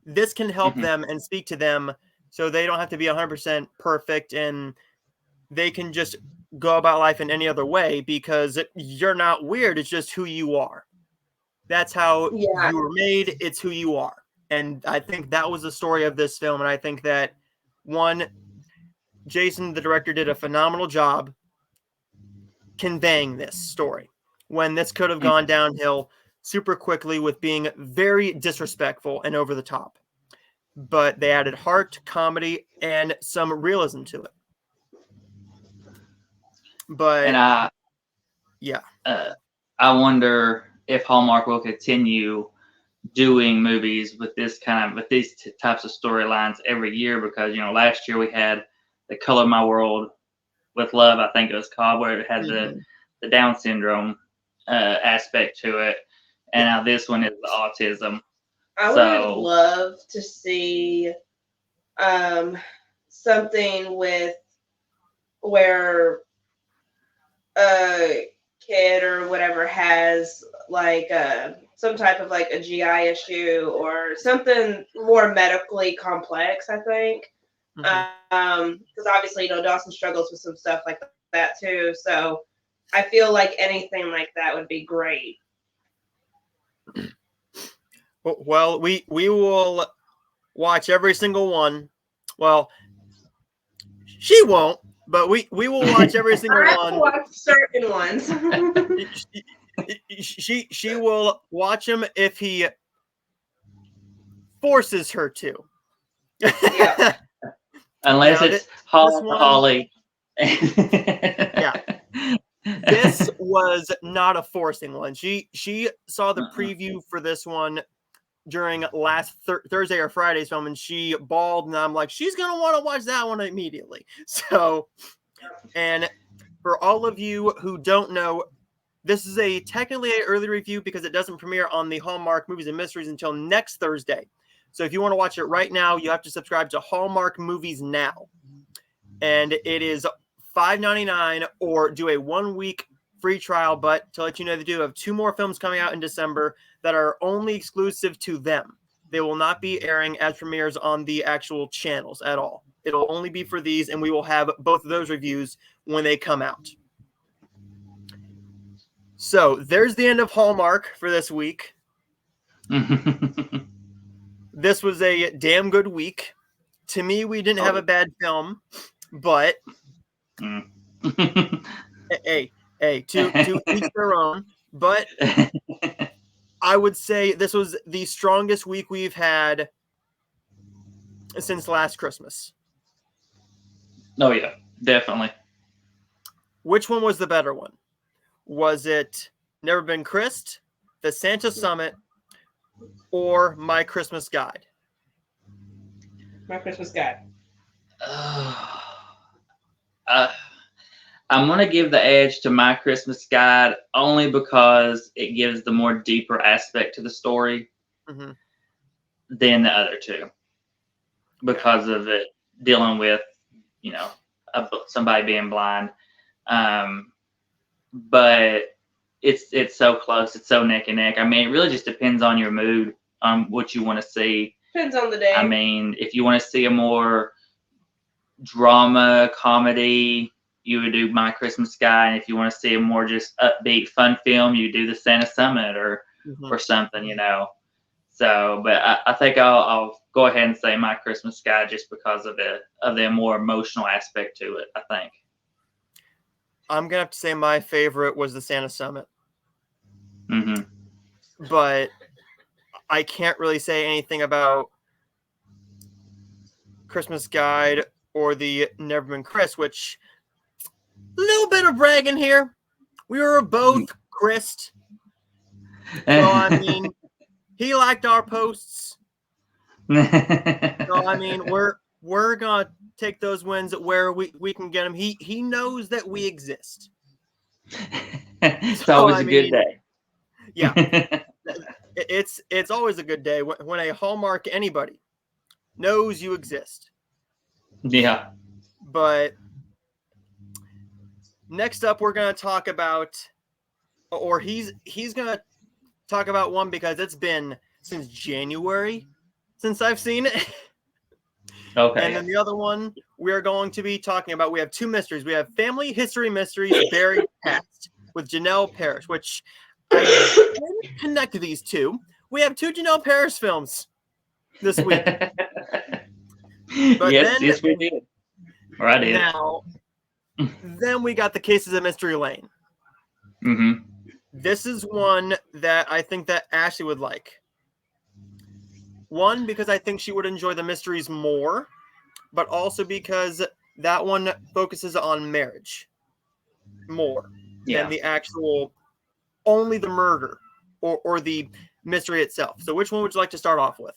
this can help them and speak to them so they don't have to be 100% perfect and they can just go about life in any other way because you're not weird. It's just who you are. That's how you were made. It's who you are. And I think that was the story of this film. And I think that, one, Jason, the director, did a phenomenal job conveying this story when this could have gone downhill super quickly with being very disrespectful and over the top. But they added heart, comedy, and some realism to it. But I wonder if Hallmark will continue doing movies with these types of storylines every year, because last year we had The Color of My World with Love, I think it was called, where it had the Down syndrome aspect to it, and now this one is the autism. I would love to see something with where a kid or whatever has like some type of like a GI issue or something more medically complex, I think. Because obviously, Dawson struggles with some stuff like that too. So I feel like anything like that would be great. Well, we will watch every single one. Well, She won't, but we will watch every single I one. watch certain ones. She will watch him if he forces her to. Yeah. Unless Now, it's this one- Holly. Yeah. This was not a forcing one. She saw the preview for this one during last Thursday or Friday's film, and she bawled, and I'm like, she's gonna want to watch that one immediately. So, and for all of you who don't know, this is technically an early review because it doesn't premiere on the Hallmark Movies and Mysteries until next Thursday. So if you want to watch it right now, you have to subscribe to Hallmark Movies Now, and it is $5.99 or do a 1-week free trial. But to let you know, they do have 2 more films coming out in December that are only exclusive to them. They will not be airing as premieres on the actual channels at all. It'll only be for these, and we will have both of those reviews when they come out. So there's the end of Hallmark for this week. This was a damn good week. To me, we didn't have a bad film, but hey, to each their own. But I would say this was the strongest week we've had since last Christmas. Oh, yeah, definitely. Which one was the better one? Was it Never Been Kissed, The Santa Summit, or My Christmas Guide? My Christmas Guide. I'm going to give the edge to My Christmas Guide only because it gives the more deeper aspect to the story than the other two. Because of it dealing with, somebody being blind. But it's so close. It's so neck and neck. I mean, it really just depends on your mood, on what you want to see. Depends on the day. I mean, if you want to see a more drama, comedy, you would do My Christmas Guide. And if you want to see a more just upbeat, fun film, you do The Santa Summit or something, So, but I think I'll go ahead and say My Christmas Guide just because of the more emotional aspect to it, I think. I'm going to have to say my favorite was The Santa Summit. But I can't really say anything about Christmas Guide or the Never Been Kissed, which a little bit of bragging here. We were both Christ. So, I mean, he liked our posts. So, I mean, we're going to take those wins where we can get them. He knows that we exist. It's always a good day. Yeah. It's always a good day when a Hallmark anybody knows you exist. Yeah. But next up, we're going to talk about, or he's going to talk about one because it's been since January since I've seen it. Okay. And then the other one we are going to be talking about, we have 2 mysteries. We have Family History Mysteries Buried Past with Janelle Parrish, which I didn't connect these two. We have 2 Janelle Parrish films this week. But yes, we did. Or I did. Now, then we got The Cases of Mystery Lane. This is one that I think that Ashley would like. One, because I think she would enjoy the mysteries more, but also because that one focuses on marriage more than the actual, only the murder or the mystery itself. So which one would you like to start off with?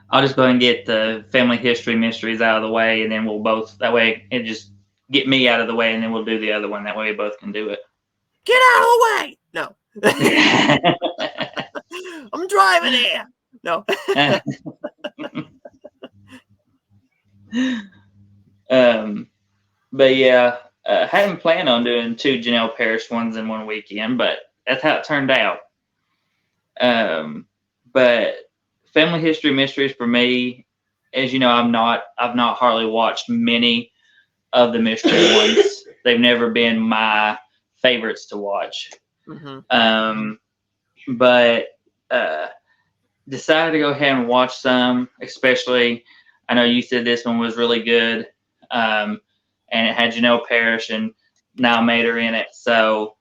I'll just go ahead and get the Family History Mysteries out of the way, and then we'll both, that way it just get me out of the way, and then we'll do the other one. That way we both can do it. Get out of the way! No. I'm driving here. No. But yeah, hadn't planned on doing 2 Janelle Parrish ones in one weekend, but that's how it turned out. But Family History Mysteries for me, as you know, I've not hardly watched many of the mystery ones. They've never been my favorites to watch. But decided to go ahead and watch some, especially, I know you said this one was really good. and it had Janelle Parrish and Niall Mater in it. So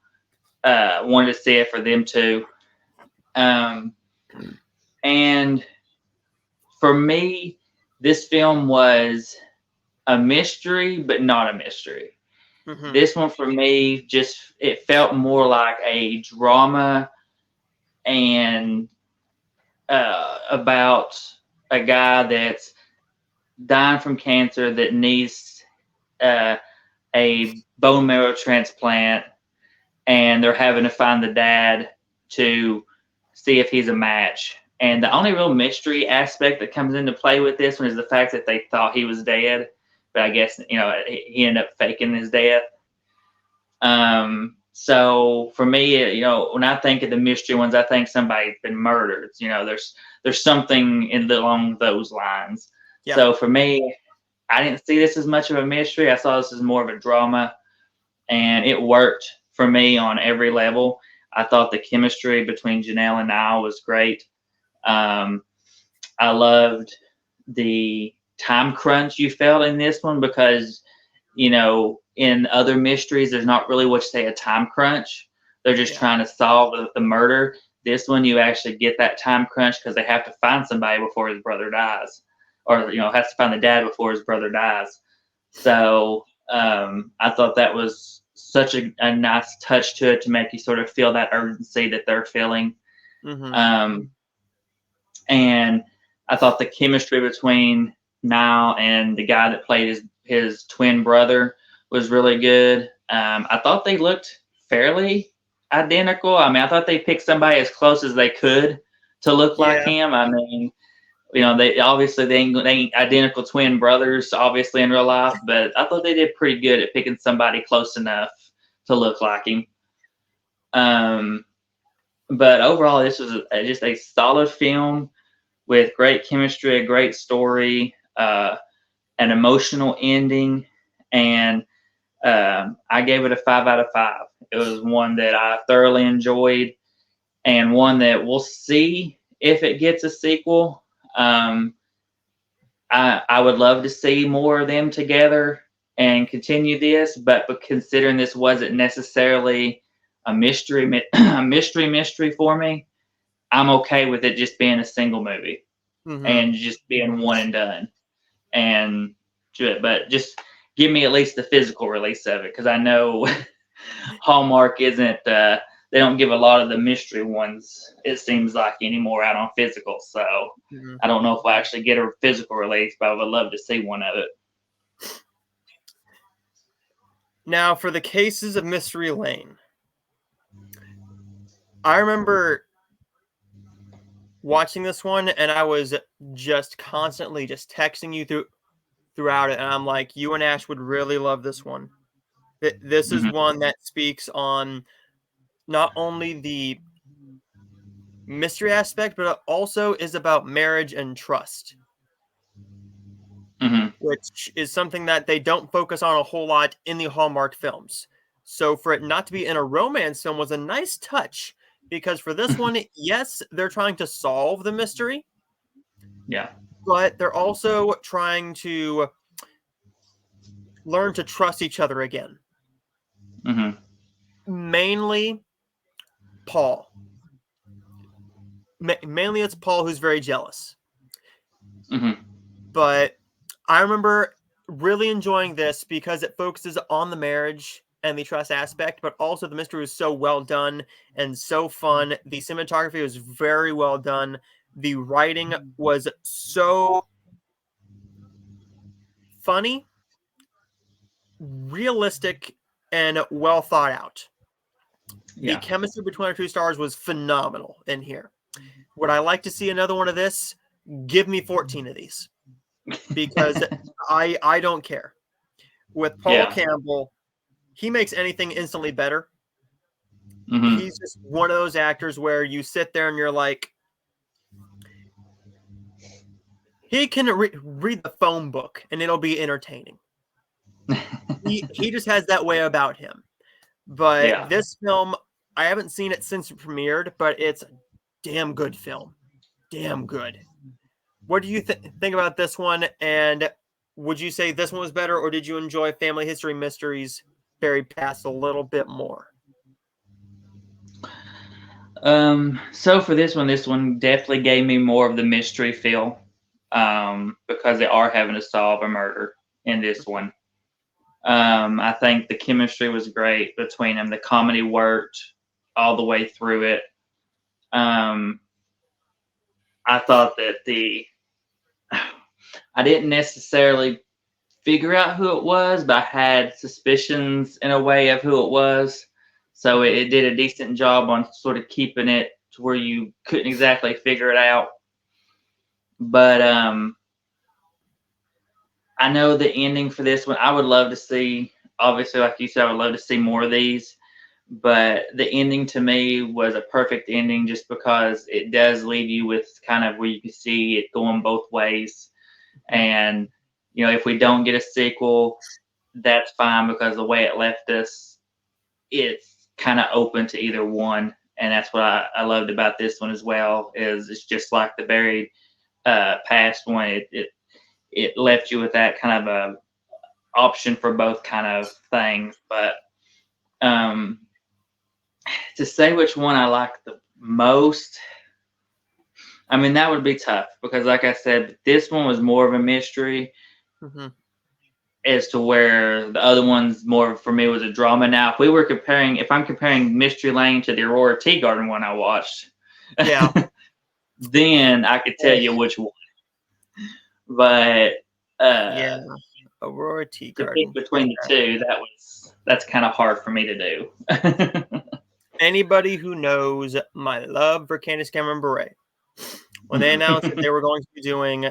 wanted to see it for them too. And for me, this film was a mystery, but not a mystery. Mm-hmm. This one for me, it felt more like a drama and about a guy that's dying from cancer that needs a bone marrow transplant, and they're having to find the dad to see if he's a match. And the only real mystery aspect that comes into play with this one is the fact that they thought he was dead, but I guess he ended up faking his death. So for me, when I think of the mystery ones, I think somebody's been murdered. There's something along those lines. Yeah. So for me, I didn't see this as much of a mystery. I saw this as more of a drama, and it worked for me on every level. I thought the chemistry between Janelle and Niall was great. I loved the time crunch you felt in this one because, in other mysteries, there's not really what you say a time crunch. They're just trying to solve the murder. This one, you actually get that time crunch because they have to find somebody before his brother dies, or has to find the dad before his brother dies. So I thought that was such a nice touch to it to make you sort of feel that urgency that they're feeling. Mm-hmm. And I thought the chemistry between Niall and the guy that played his twin brother was really good. I thought they looked fairly identical. I mean, I thought they picked somebody as close as they could to look like him. I mean, they ain't identical twin brothers, obviously in real life, but I thought they did pretty good at picking somebody close enough to look like him. But overall, this was just a solid film with great chemistry, a great story, an emotional ending, and I gave it a 5 out of 5. It was one that I thoroughly enjoyed, and one that we'll see if it gets a sequel. I would love to see more of them together and continue this, but considering this wasn't necessarily a mystery for me, I'm okay with it just being a single movie and just being one and done. But just give me at least the physical release of it, because I know Hallmark isn't. They don't give a lot of the mystery ones, it seems like, anymore out on physical. So I don't know if we'll actually get a physical release, but I would love to see one of it. Now, for the Cases of Mystery Lane, I remember watching this one, and I was just constantly just texting you throughout it, and I'm like, you and Ash would really love this one. This is one that speaks on not only the mystery aspect, but it also is about marriage and trust, which is something that they don't focus on a whole lot in the Hallmark films. So for it not to be in a romance film was a nice touch, because for this one, yes, they're trying to solve the mystery. Yeah. But they're also trying to learn to trust each other again. Mainly Paul. Mainly it's Paul who's very jealous. But I remember really enjoying this because it focuses on the marriage and the trust aspect, but also the mystery was so well done and so fun. The cinematography was very well done. The writing was so funny, realistic, and well thought out. The chemistry between our two stars was phenomenal in here. Would I like to see another one of this? Give me 14 of these, because I don't care. With Paul Campbell, he makes anything instantly better. He's just one of those actors where you sit there and you're like, he can read the phone book and it'll be entertaining. he just has that way about him. But this film, I haven't seen it since it premiered, but it's a damn good film. Damn good. What do you think about this one? And would you say this one was better, or did you enjoy Family History Mysteries Buried Past a little bit more? So for this one definitely gave me more of the mystery feel, because they are having to solve a murder in this one. I think the chemistry was great between them. The comedy worked all the way through it. I thought that I didn't necessarily figure out who it was, but I had suspicions in a way of who it was. So it did a decent job on sort of keeping it to where you couldn't exactly figure it out. But I know the ending for this one, I would love to see, obviously, like you said, I would love to see more of these. But the ending to me was a perfect ending just because it does leave you with kind of where you can see it going both ways. And, if we don't get a sequel, that's fine because the way it left us, it's kind of open to either one. And that's what I loved about this one as well, is it's just like the Buried Past one. It left you with that kind of a option for both kind of things. But to say which one I like the most, I mean, that would be tough because, like I said, this one was more of a mystery as to where the other one's more for me was a drama. Now, if I'm comparing Mystery Lane to the Aurora Tea Garden one I watched, Yeah. then I could tell you which one. But yeah, Aurora Tea to Garden. pick between the two, that's kind of hard for me to do. Anybody who knows my love for Candace Cameron Bure, when they announced that they were going to be doing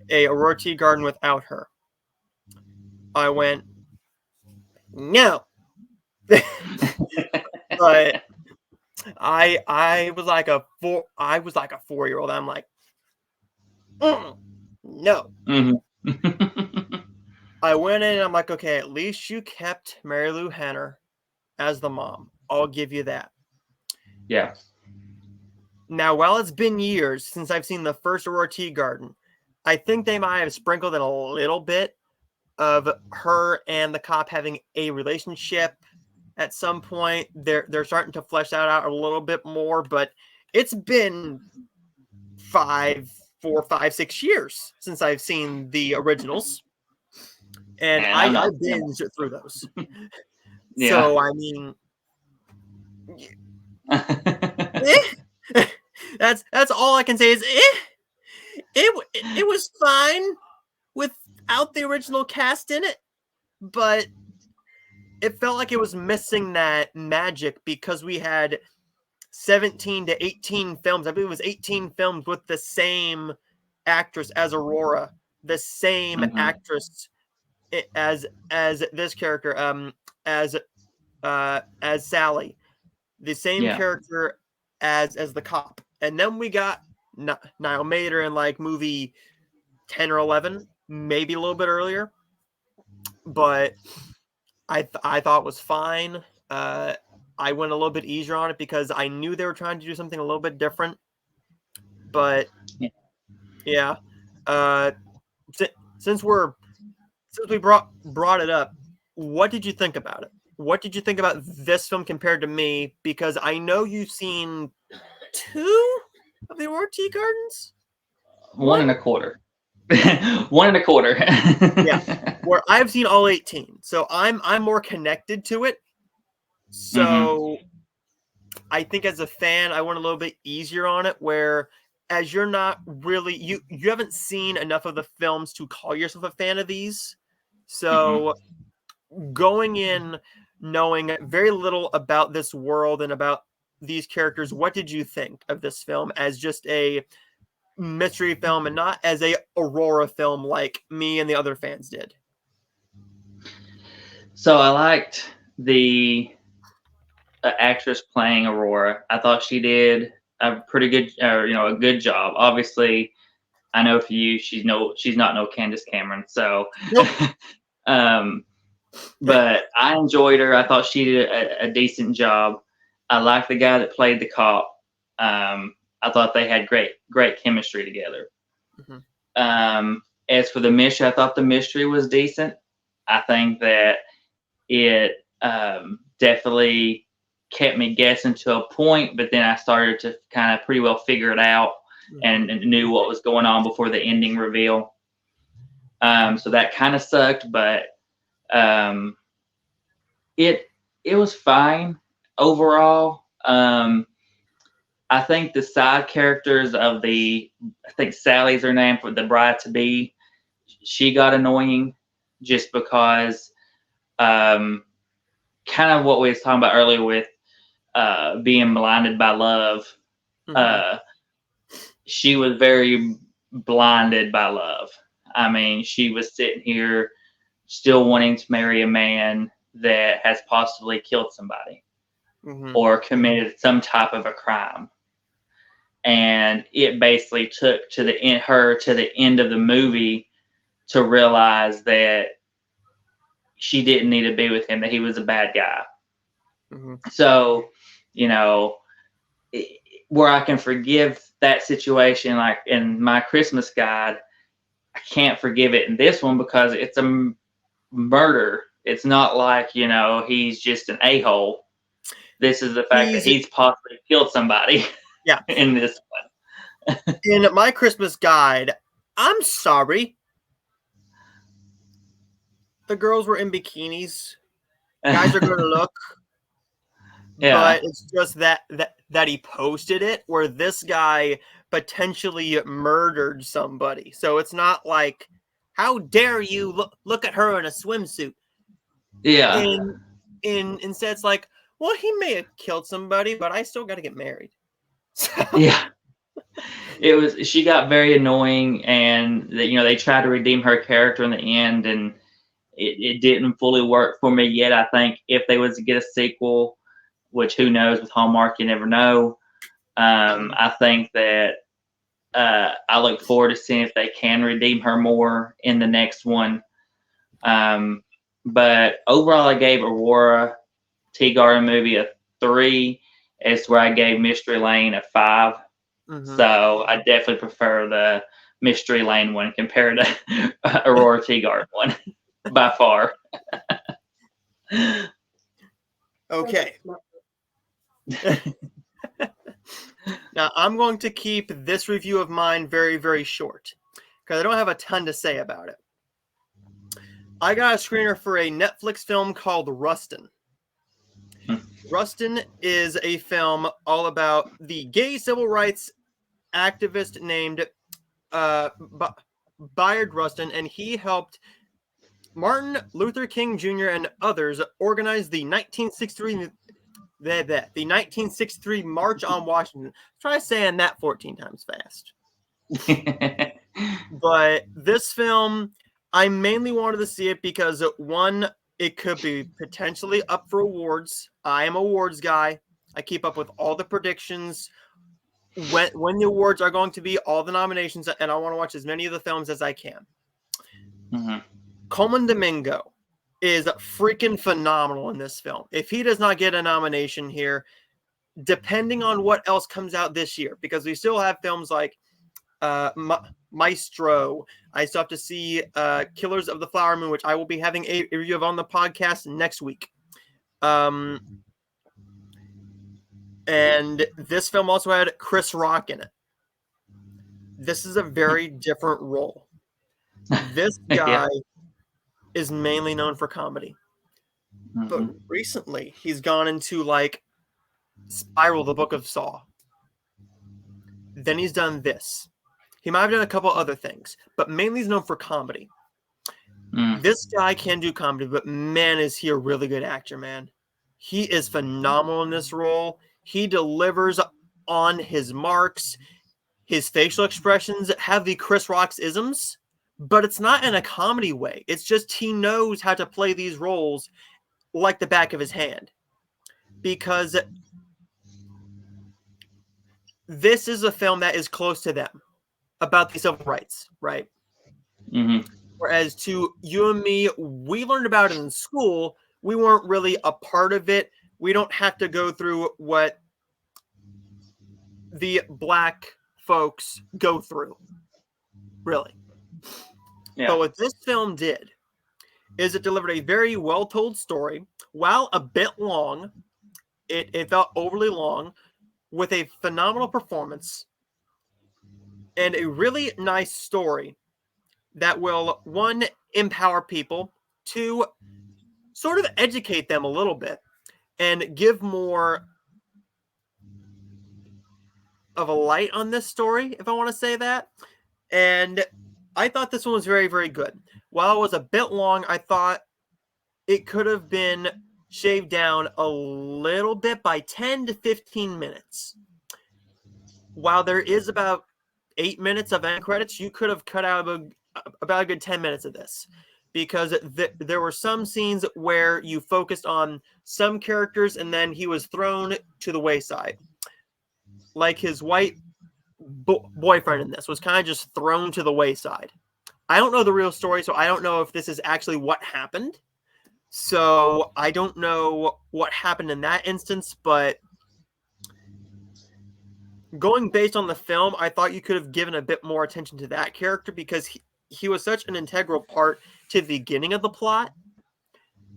a Aurora Tea Garden without her, I went, no. But I was like a 4-year-old. I'm like, no. I went in and I'm like, okay, at least you kept Mary Lou Henner as the mom. I'll give you that. Yeah. Now, while it's been years since I've seen the first Aurora Tea Garden, I think they might have sprinkled in a little bit of her and the cop having a relationship at some point. They're starting to flesh that out a little bit more, but it's been 4, 5, 6 years since I've seen the originals. And I binged through those. Yeah. So, I mean, that's all I can say is it was fine without the original cast in it, but it felt like it was missing that magic because we had 17 to 18 films. I believe it was 18 films with the same actress as Aurora, the same actress as this character, as Sally, the same character as the cop. And then we got Niall Mater in like movie 10 or 11, maybe a little bit earlier. But I thought it was fine. I went a little bit easier on it because I knew they were trying to do something a little bit different. But yeah, since we brought it up, what did you think about it? What did you think about this film compared to me? Because I know you've seen 2 of the Aurora Tea Gardens. 1.25. 1.25. Yeah, where I've seen all 18, so I'm more connected to it. So I think as a fan, I went a little bit easier on it. Where as you're not really you haven't seen enough of the films to call yourself a fan of these. So going in knowing very little about this world and about these characters, what did you think of this film as just a mystery film and not as a Aurora film like me and the other fans did? So I liked the actress playing Aurora. I thought she did a pretty good, a good job. Obviously, I know for you, she's not no Candace Cameron. So, nope. But I enjoyed her. I thought she did a decent job. I liked the guy that played the cop. I thought they had great chemistry together. And as for the mystery, I thought the mystery was decent. I think that it definitely kept me guessing to a point, but then I started to kind of pretty well figure it out and knew what was going on before the ending reveal. So that kind of sucked, but it was fine overall. I think the side characters of I think Sally's her name, for the bride to be, she got annoying just because kind of what we was talking about earlier with being blinded by love. She was very blinded by love. I mean, she was sitting here still wanting to marry a man that has possibly killed somebody or committed some type of a crime. And it basically took her to the end of the movie to realize that she didn't need to be with him, that he was a bad guy. So, you know, where I can forgive that situation, like in My Christmas Guide, I can't forgive it in this one because it's a murder. It's not like, you know, he's just an a-hole. This is the fact that he's possibly killed somebody. Yeah. In this one. In My Christmas Guide, I'm sorry, the girls were in bikinis. Guys are going to look. Yeah. But it's just that he posted it, where this guy potentially murdered somebody. So it's not like, how dare you look at her in a swimsuit? Yeah. Instead, it's like, well, he may have killed somebody, but I still got to get married. So. Yeah. She got very annoying, and you know, they tried to redeem her character in the end, and it didn't fully work for me yet. I think if they was to get a sequel, which who knows, with Hallmark, you never know. I think that I look forward to seeing if they can redeem her more in the next one. But overall, I gave Aurora Teagarden movie a 3. It's where I gave Mystery Lane a 5. So I definitely prefer the Mystery Lane one compared to Aurora Teagarden one by far. Okay. Now, I'm going to keep this review of mine very, very short because I don't have a ton to say about it. I got a screener for a Netflix film called Rustin. Rustin is a film all about the gay civil rights activist named Bayard Rustin, and he helped Martin Luther King Jr. and others organize the 1963 March on Washington. Try saying that 14 times fast. But this film, I mainly wanted to see it because, one, it could be potentially up for awards. I am an awards guy. I keep up with all the predictions, when the awards are going to be, all the nominations, and I want to watch as many of the films as I can. Coleman Domingo is freaking phenomenal in this film. If he does not get a nomination here, depending on what else comes out this year, because we still have films like Maestro. I still have to see Killers of the Flower Moon, which I will be having a review of on the podcast next week. And this film also had Chris Rock in it. This is a very different role. This guy is mainly known for comedy. But recently, he's gone into like Spiral, the Book of Saw. Then he's done this. He might have done a couple other things, but mainly he's known for comedy. This guy can do comedy, but man, is he a really good actor, man. He is phenomenal in this role. He delivers on his marks. His facial expressions have the Chris Rock's isms, but it's not in a comedy way. It's just he knows how to play these roles like the back of his hand. Because this is a film that is close to them about the civil rights, right? Whereas to you and me, we learned about it in school. We weren't really a part of it. We don't have to go through what the black folks go through, really. Yeah. But what this film did is it delivered a very well-told story, while a bit long. It felt overly long, with a phenomenal performance and a really nice story that will, one, empower people, two, sort of educate them a little bit, and give more of a light on this story, if I want to say that. And I thought this one was very, very good. While it was a bit long, I thought it could have been shaved down a little bit by 10 to 15 minutes. While there is about 8 minutes of end credits, you could have cut out about a good 10 minutes of this, because there were some scenes where you focused on some characters and then he was thrown to the wayside. Like his white boyfriend in this was kind of just thrown to the wayside. I don't know the real story, so I don't know if this is actually what happened. So I don't know what happened in that instance, but going based on the film, I thought you could have given a bit more attention to that character, because he was such an integral part to the beginning of the plot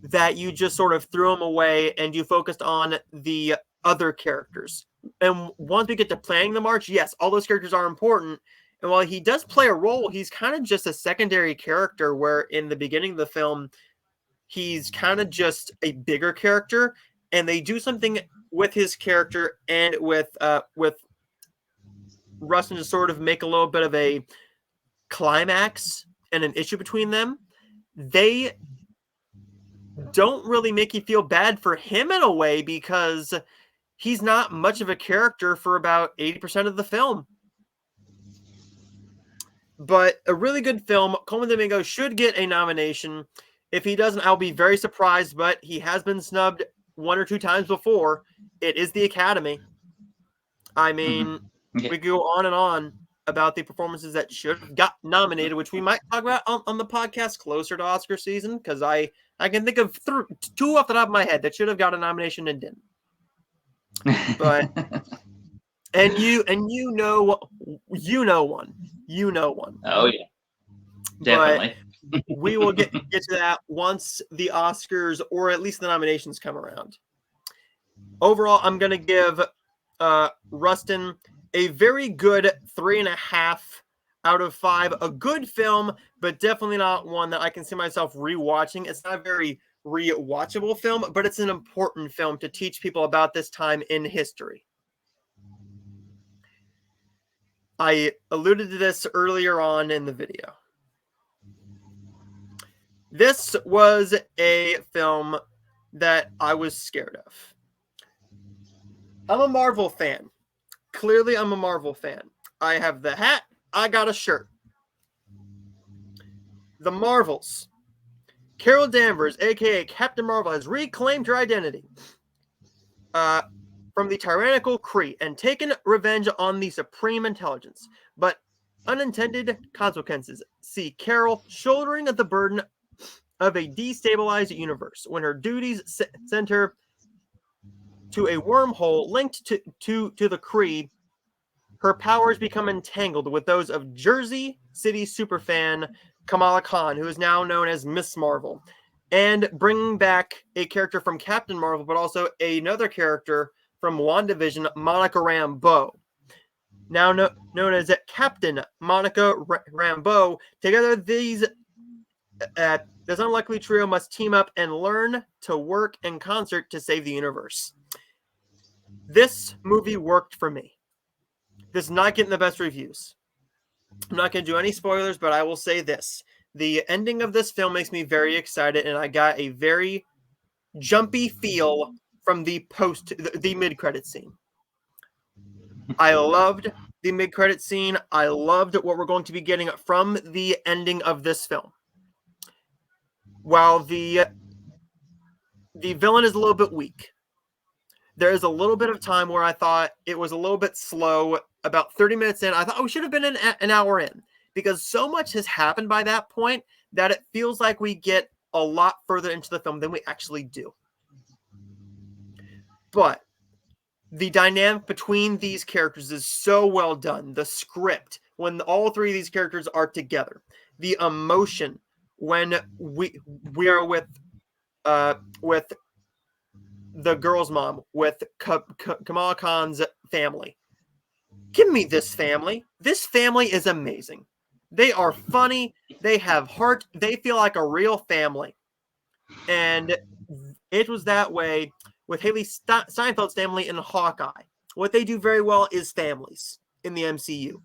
that you just sort of threw him away and you focused on the other characters. And once we get to planning the march, yes, all those characters are important. And while he does play a role, he's kind of just a secondary character, where in the beginning of the film, he's kind of just a bigger character, and they do something with his character and with Rustin to sort of make a little bit of a climax and an issue between them. They don't really make you feel bad for him in a way, because he's not much of a character for about 80% of the film. But a really good film. Coleman Domingo should get a nomination. If he doesn't, I'll be very surprised, but he has been snubbed 1 or 2 times before. It is the Academy. I mean, we could go on and on about the performances that should have got nominated, which we might talk about on the podcast closer to Oscar season, because I can think of 2 off the top of my head that should have got a nomination and didn't. But and you know one. Oh yeah, definitely. But we will get to that once the Oscars, or at least the nominations, come around. Overall, I'm going to give Rustin a very good 3.5 out of 5. A good film, but definitely not one that I can see myself rewatching. It's not a very rewatchable film, but it's an important film to teach people about this time in history. I alluded to this earlier on in the video. This was a film that I was scared of. I'm a Marvel fan. Clearly, I'm a Marvel fan. I have the hat. I got a shirt. The Marvels. Carol Danvers, a.k.a. Captain Marvel, has reclaimed her identity from the tyrannical Kree and taken revenge on the Supreme Intelligence. But unintended consequences see Carol shouldering the burden of a destabilized universe when her duties send her to a wormhole linked to the Kree. Her powers become entangled with those of Jersey City superfan Kamala Khan, who is now known as Miss Marvel, and bringing back a character from Captain Marvel, but also another character from WandaVision, Monica Rambeau, now known as Captain Monica Rambeau. Together, this unlikely trio must team up and learn to work in concert to save the universe. This movie worked for me. This is not getting the best reviews. I'm not going to do any spoilers, but I will say this. The ending of this film makes me very excited, and I got a very jumpy feel from the mid-credit scene. I loved the mid-credit scene. I loved what we're going to be getting from the ending of this film. While the villain is a little bit weak, there is a little bit of time where I thought it was a little bit slow. About 30 minutes in, I thought we should have been an hour in, because so much has happened by that point that it feels like we get a lot further into the film than we actually do. But the dynamic between these characters is so well done. The script, when all three of these characters are together. The emotion when we are with the girl's mom, with Kamala Khan's family. Give me this family. This family is amazing. They are funny. They have heart. They feel like a real family. And it was that way with Haley Steinfeld's family in Hawkeye. What they do very well is families in the MCU.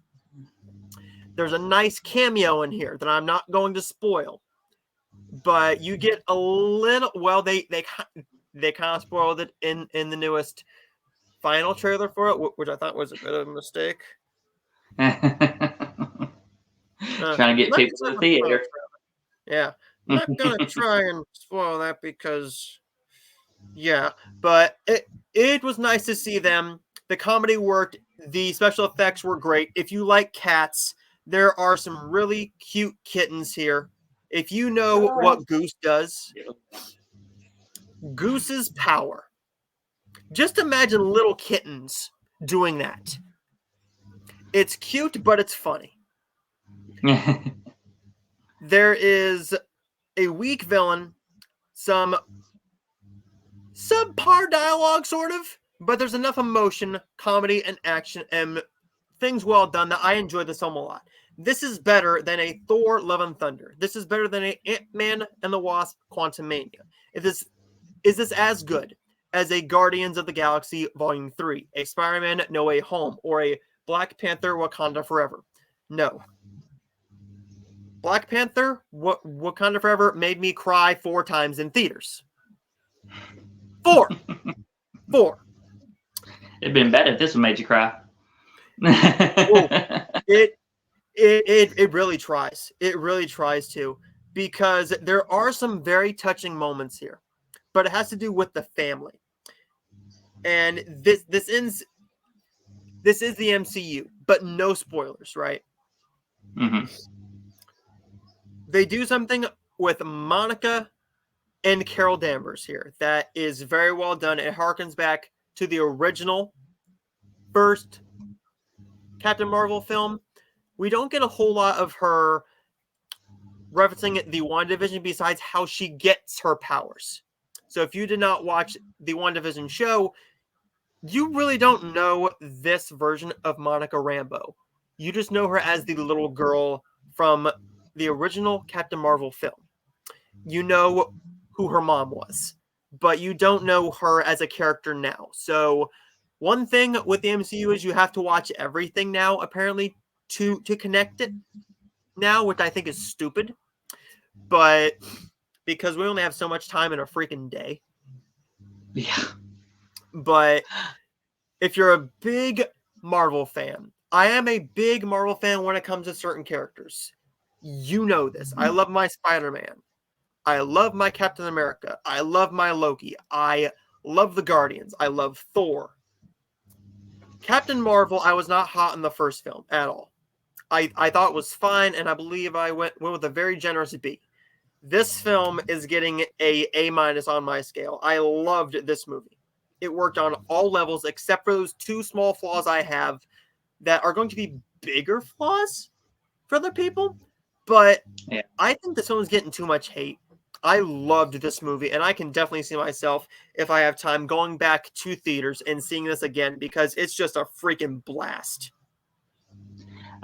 There's a nice cameo in here that I'm not going to spoil, but you get a little. Well, they kind of spoiled it in the newest final trailer for it, which I thought was a bit of a mistake. Trying to get people to the theater. Yeah, I'm not gonna try and spoil that because, yeah, but it was nice to see them. The comedy worked. The special effects were great. If you like cats, there are some really cute kittens here. If you know what Goose does, Goose's power. Just imagine little kittens doing that. It's cute, but it's funny. There is a weak villain, some subpar dialogue, sort of, but there's enough emotion, comedy, and action, and things well done that I enjoy this film a lot. This is better than a Thor: Love and Thunder. This is better than a Ant-Man and the Wasp: Quantumania. Is this as good as a Guardians of the Galaxy Volume 3, a Spider-Man No Way Home, or a Black Panther: Wakanda Forever? No. Black Panther Wakanda Forever made me cry 4 times in theaters. 4. It'd been better if this one made you cry. It really tries. It really tries to, because there are some very touching moments here, but it has to do with the family. And this is the MCU, but no spoilers, right? Mm-hmm. They do something with Monica and Carol Danvers here that is very well done. It harkens back to the original first Captain Marvel film. We don't get a whole lot of her referencing the WandaVision besides how she gets her powers. So if you did not watch the WandaVision show, you really don't know this version of Monica Rambeau. You just know her as the little girl from the original Captain Marvel film. You know who her mom was, but you don't know her as a character now. So one thing with the MCU is you have to watch everything now, apparently, to connect it now, which I think is stupid. But because we only have so much time in a freaking day. Yeah. But if you're a big Marvel fan, I am a big Marvel fan when it comes to certain characters. You know this. I love my Spider-Man. I love my Captain America. I love my Loki. I love the Guardians. I love Thor. Captain Marvel, I was not hot in the first film at all. I thought it was fine, and I believe I went with a very generous B. This film is getting a A- on my scale. I loved this movie. It worked on all levels except for those 2 small flaws I have that are going to be bigger flaws for other people. But yeah. I think this film is getting too much hate. I loved this movie, and I can definitely see myself, if I have time, going back to theaters and seeing this again because it's just a freaking blast.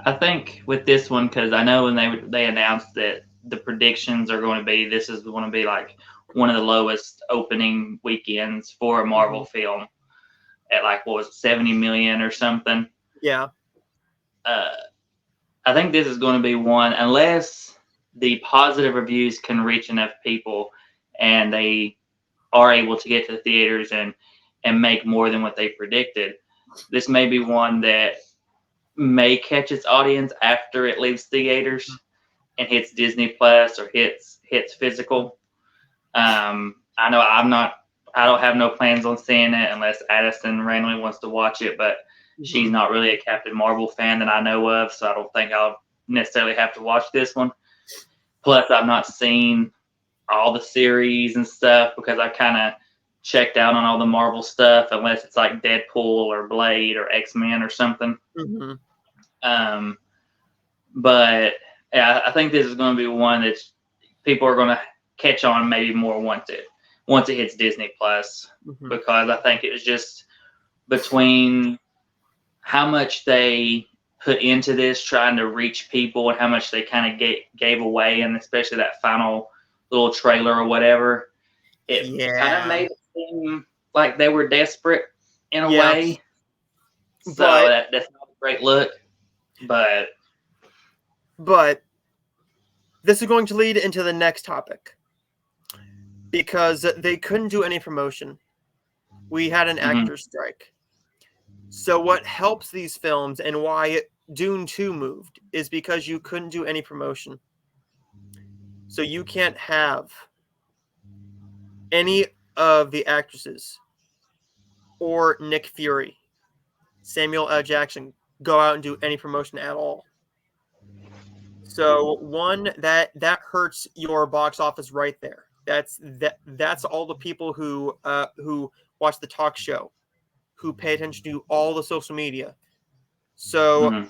I think with this one, because I know when they announced that the predictions are going to be, this is going to be like one of the lowest opening weekends for a Marvel film at like, what was it, 70 million or something? Yeah. I think this is going to be one, unless the positive reviews can reach enough people and they are able to get to the theaters and make more than what they predicted. This may be one that may catch its audience after it leaves theaters and hits Disney Plus or hits physical. I know I don't have no plans on seeing it unless Addison randomly wants to watch it, but she's not really a Captain Marvel fan that I know of, so I don't think I'll necessarily have to watch this one. Plus, I've not seen all the series and stuff because I kind of checked out on all the Marvel stuff unless it's like Deadpool or Blade or X-Men or something. But yeah, I think this is going to be one that people are going to catch on maybe more once it hits Disney Plus, because I think it was just between how much they put into this trying to reach people and how much they kind of gave away, and especially that final little trailer or whatever, it kind of made it seem like they were desperate in a way. So that's not a great look. But this is going to lead into the next topic, because they couldn't do any promotion. We had an actor's strike. So what helps these films and why Dune 2 moved is because you couldn't do any promotion. So you can't have any of the actresses or Nick Fury, Samuel L. Jackson go out and do any promotion at all. So one, that hurts your box office right there. That's all the people who watch the talk show, who pay attention to all the social media. So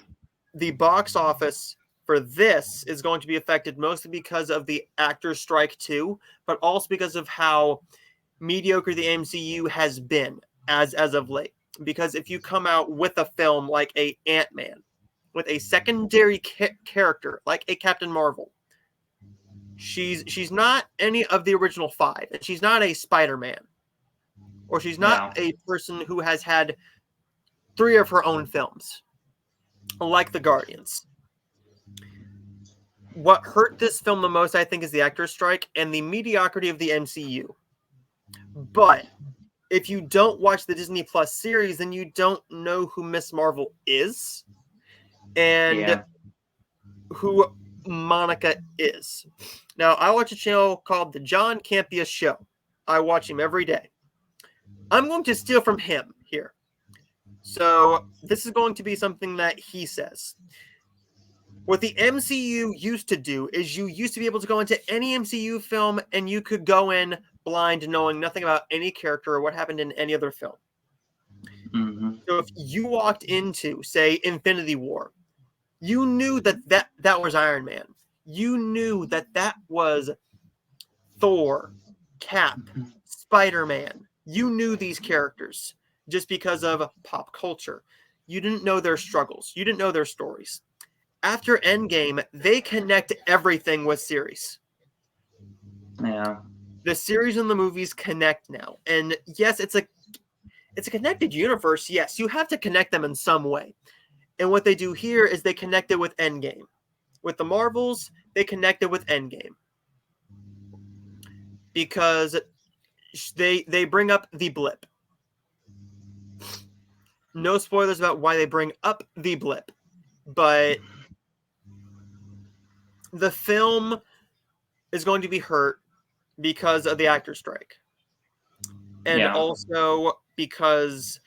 the box office for this is going to be affected mostly because of the actors' strike too, but also because of how mediocre the MCU has been as of late. Because if you come out with a film like a Ant-Man, with a secondary character like a Captain Marvel, she's not any of the original five, and she's not a Spider-Man, or she's not a person who has had 3 of her own films, like the Guardians. What hurt this film the most, I think, is the actor's strike and the mediocrity of the MCU. But if you don't watch the Disney Plus series, then you don't know who Miss Marvel is and who Monica is. Now, I watch a channel called The John Campea Show. I watch him every day. I'm going to steal from him here. So this is going to be something that he says. What the MCU used to do is you used to be able to go into any MCU film and you could go in blind, knowing nothing about any character or what happened in any other film. So if you walked into, say, Infinity War, you knew that was Iron Man. You knew that was Thor, Cap, Spider-Man. You knew these characters just because of pop culture. You didn't know their struggles. You didn't know their stories. After Endgame, they connect everything with series. Yeah. The series and the movies connect now. And yes, it's a connected universe. Yes, you have to connect them in some way. And what they do here is they connect it with Endgame. With the Marvels, they connect it with Endgame. Because they bring up the blip. No spoilers about why they bring up the blip. But the film is going to be hurt because of the actor's strike. And also because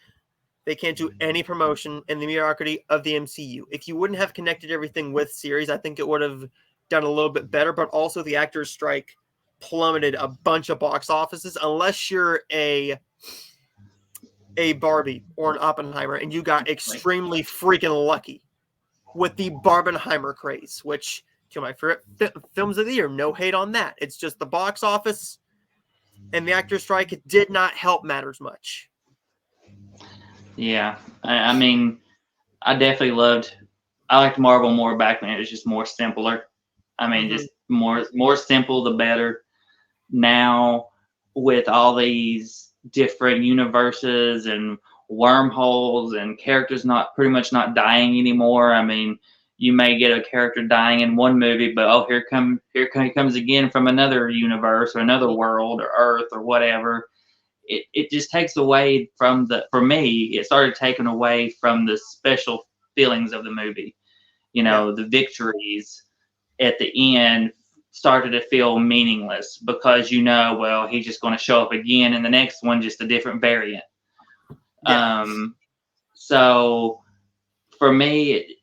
they can't do any promotion in the mediocrity of the MCU. If you wouldn't have connected everything with series, I think it would have done a little bit better. But also the actor's strike plummeted a bunch of box offices. Unless you're a Barbie or an Oppenheimer and you got extremely freaking lucky with the Barbenheimer craze, which two of my favorite films of the year. No hate on that. It's just the box office and the actor's strike. It did not help matters much. Yeah, I mean, I liked Marvel more back when it was just more simpler. I mean, just more simple, the better. Now, with all these different universes and wormholes and characters pretty much not dying anymore. I mean, you may get a character dying in one movie, but here he comes again from another universe or another world or Earth or whatever. It just takes away from for me, it started taking away from the special feelings of the movie. The victories at the end started to feel meaningless because he's just going to show up again in the next one, just a different variant. So for me,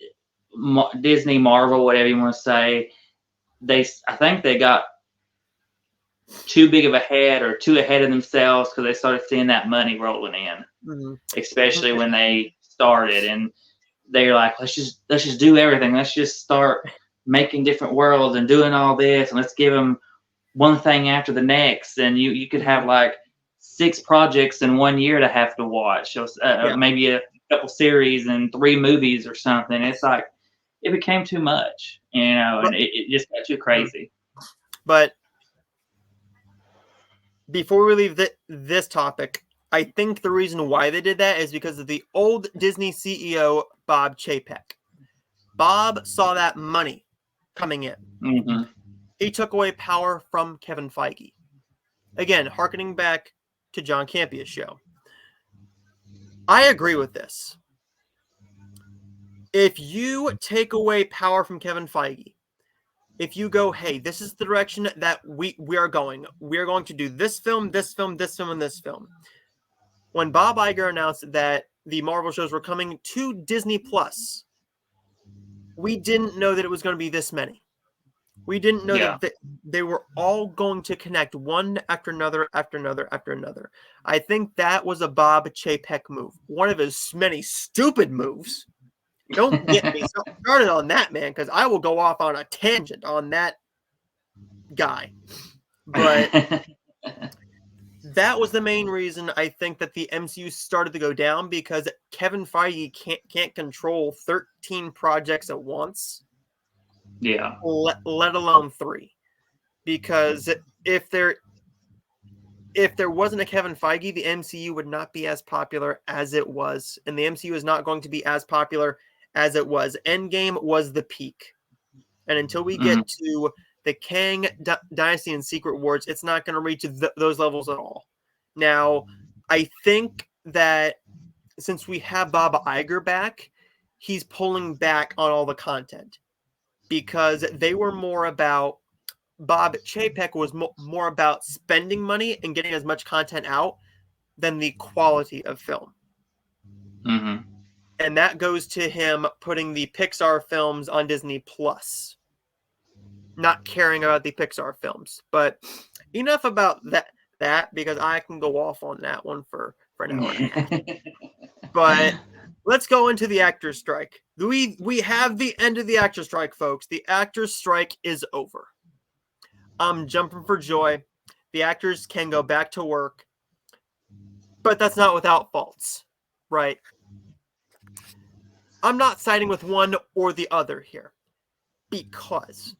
Disney, Marvel, whatever you want to say, I think they got too big of a head or too ahead of themselves because they started seeing that money rolling in, especially when they started. And they're like, let's just do everything. Let's just start making different worlds and doing all this, and let's give them one thing after the next. And you could have like 6 projects in 1 year to have to watch. So, maybe a couple series and 3 movies or something. It's like it became too much, and it just got too crazy. But before we leave this topic, I think the reason why they did that is because of the old Disney CEO, Bob Chapek. Bob saw that money coming in. Mm-hmm. He took away power from Kevin Feige. Again, hearkening back to John Campia's show. I agree with this. If you take away power from Kevin Feige, if you go, hey, this is the direction that we are going. We are going to do this film, this film, this film, and this film. When Bob Iger announced that the Marvel shows were coming to Disney Plus, we didn't know that it was going to be this many. We didn't know that they were all going to connect one after another, after another, after another. I think that was a Bob Chapek move. One of his many stupid moves. Don't get me started on that, man, because I will go off on a tangent on that guy. But that was the main reason I think that the MCU started to go down, because Kevin Feige can't control 13 projects at once. Yeah. Let alone 3. Because if there wasn't a Kevin Feige, the MCU would not be as popular as it was. And the MCU is not going to be as popular as it was. Endgame was the peak. And until we get to the Kang Dynasty and Secret Wars, it's not going to reach those levels at all. Now, I think that since we have Bob Iger back, he's pulling back on all the content. Because they were more about, Bob Chapek was more about spending money and getting as much content out than the quality of film. Mm-hmm. And that goes to him putting the Pixar films on Disney Plus. Not caring about the Pixar films. But enough about that because I can go off on that one for an hour and a half. But let's go into the actors' strike. We have the end of the actors' strike, folks. The actors' strike is over. I'm jumping for joy. The actors can go back to work. But that's not without faults, right? I'm not siding with one or the other here. Because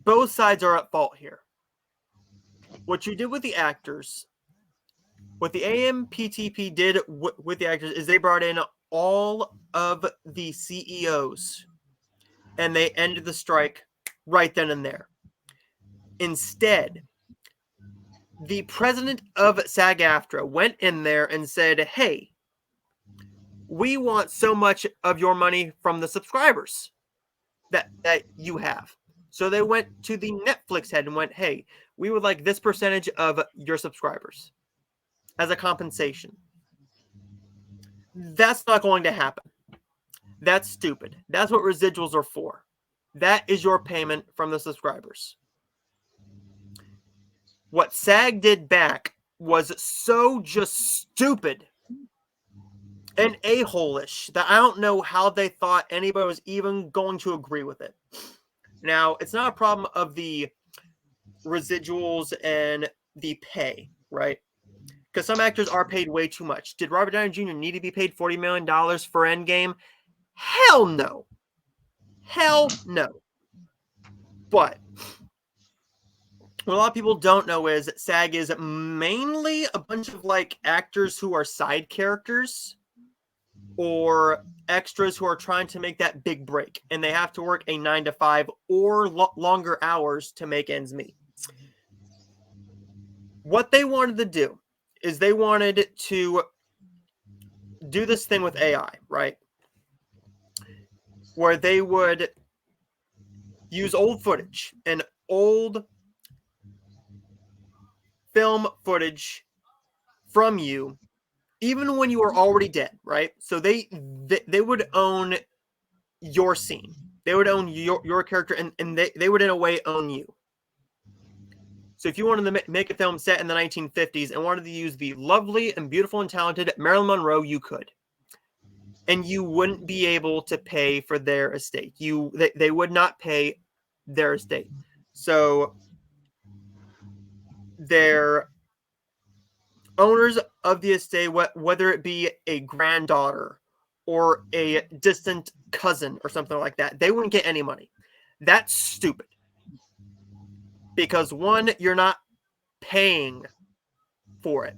both sides are at fault here. What you did with the actors, what the AMPTP did with the actors is they brought in all of the CEOs and they ended the strike right then and there. Instead, the president of SAG-AFTRA went in there and said, hey, we want so much of your money from the subscribers that you have. So they went to the Netflix head and went, hey, we would like this percentage of your subscribers as a compensation. That's not going to happen. That's stupid. That's what residuals are for. That is your payment from the subscribers. What SAG did back was so just stupid and a-hole-ish that I don't know how they thought anybody was even going to agree with it. Now, it's not a problem of the residuals and the pay, right? Because some actors are paid way too much. Did Robert Downey Jr. need to be paid $40 million for Endgame? Hell no. Hell no. But what a lot of people don't know is that SAG is mainly a bunch of like actors who are side characters or extras who are trying to make that big break. And they have to work a 9 to 5 or longer hours to make ends meet. What they wanted to do is they wanted to do this thing with AI, right? Where they would use old footage and old film footage from you, even when you are already dead, right? So they would own your scene. They would own your character, and they would, in a way, own you. So if you wanted to make a film set in the 1950s and wanted to use the lovely and beautiful and talented Marilyn Monroe, you could. and you wouldn't be able to pay for their estate. They would not pay their estate. So their owners of the estate, whether it be a granddaughter or a distant cousin or something like that, they wouldn't get any money. That's stupid. Because one, you're not paying for it.